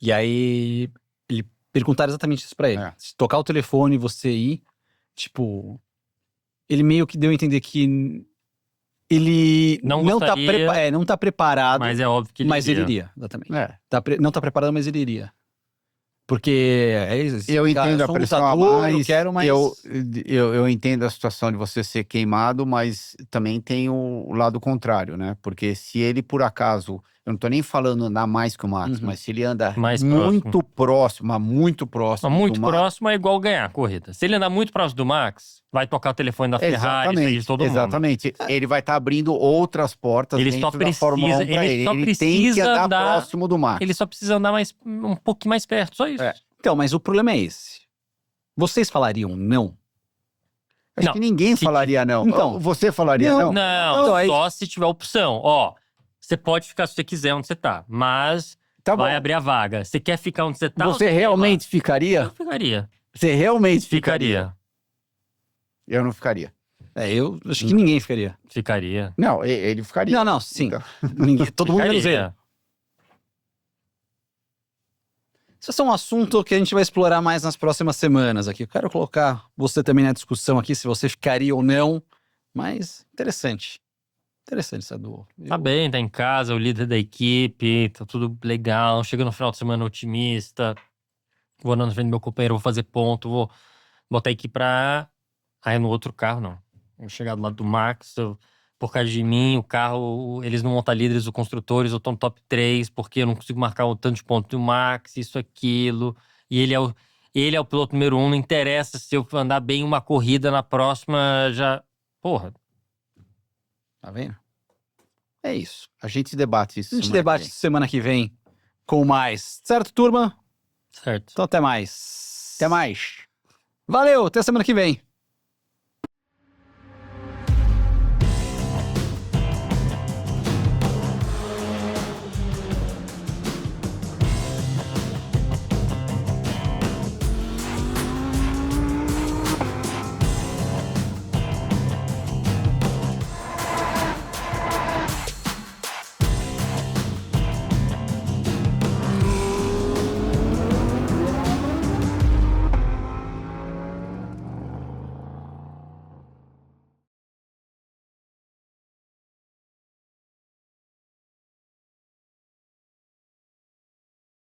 E aí, ele perguntaram exatamente isso pra ele. É. Se tocar o telefone e você ir, tipo... Ele meio que deu a entender que ele Não tá, gostaria, não tá preparado, Mas é óbvio que ele mas iria. ele iria, exatamente. É. Não tá preparado, mas ele iria. Porque é isso. Eu entendo a sou um pressão a lutador, mais. eu quero, mas... Eu entendo a situação de você ser queimado, mas também tem o lado contrário, né? Porque se ele, por acaso, eu não tô nem falando andar mais que o Max, Uhum. mas se ele anda Mais muito próximo, Mas muito muito do Max, próximo é igual ganhar a corrida. Se ele andar muito próximo do Max, vai tocar o telefone da Ferrari, isso aí de todo mundo. Exatamente. Ele vai estar abrindo outras portas Ele dentro só da Fórmula 1 precisa- pra ele ele. só Ele tem que precisa andar andar- próximo do Max. Ele só precisa andar um pouquinho mais perto, só isso. É. Então, mas o problema é esse. Vocês falariam não? Acho Não. que ninguém Se- falaria não. Então. Você falaria não? Não, Então, aí- só se tiver opção. Ó, você pode ficar se você quiser onde você tá, mas Tá bom. vai abrir a vaga. Você quer ficar onde você tá? ou Você quer ir realmente lá? ficaria? Eu ficaria. Você realmente ficaria? Ficaria. Eu não ficaria. Eu acho que ninguém ficaria. Ficaria. Não, ele ficaria. Não, sim. Então. Ninguém, todo mundo menos ele. Ficaria. Isso é um assunto que a gente vai explorar mais nas próximas semanas aqui. Eu quero colocar você também na discussão aqui, se você ficaria ou não. Mas interessante. Interessante essa do. Tá bem, tá em casa, o líder da equipe, tá tudo legal. Chega no final de semana otimista. Vou andando na frente do meu companheiro, vou fazer ponto, vou botar a equipe pra... Aí no outro carro, não. Eu chegar do lado do Max, eu por causa de mim, o carro, eles não vão estar líderes ou construtores, ou estão no top 3, porque eu não consigo marcar o tanto de pontos do Max, isso, aquilo. E ele é o piloto número 1, não interessa se eu andar bem uma corrida na próxima, já... Porra. Tá vendo? É isso. A gente debate isso. A gente semana que debate vem. semana que vem com mais. Certo, turma? Certo. Então até mais. Até mais. Valeu, até semana que vem.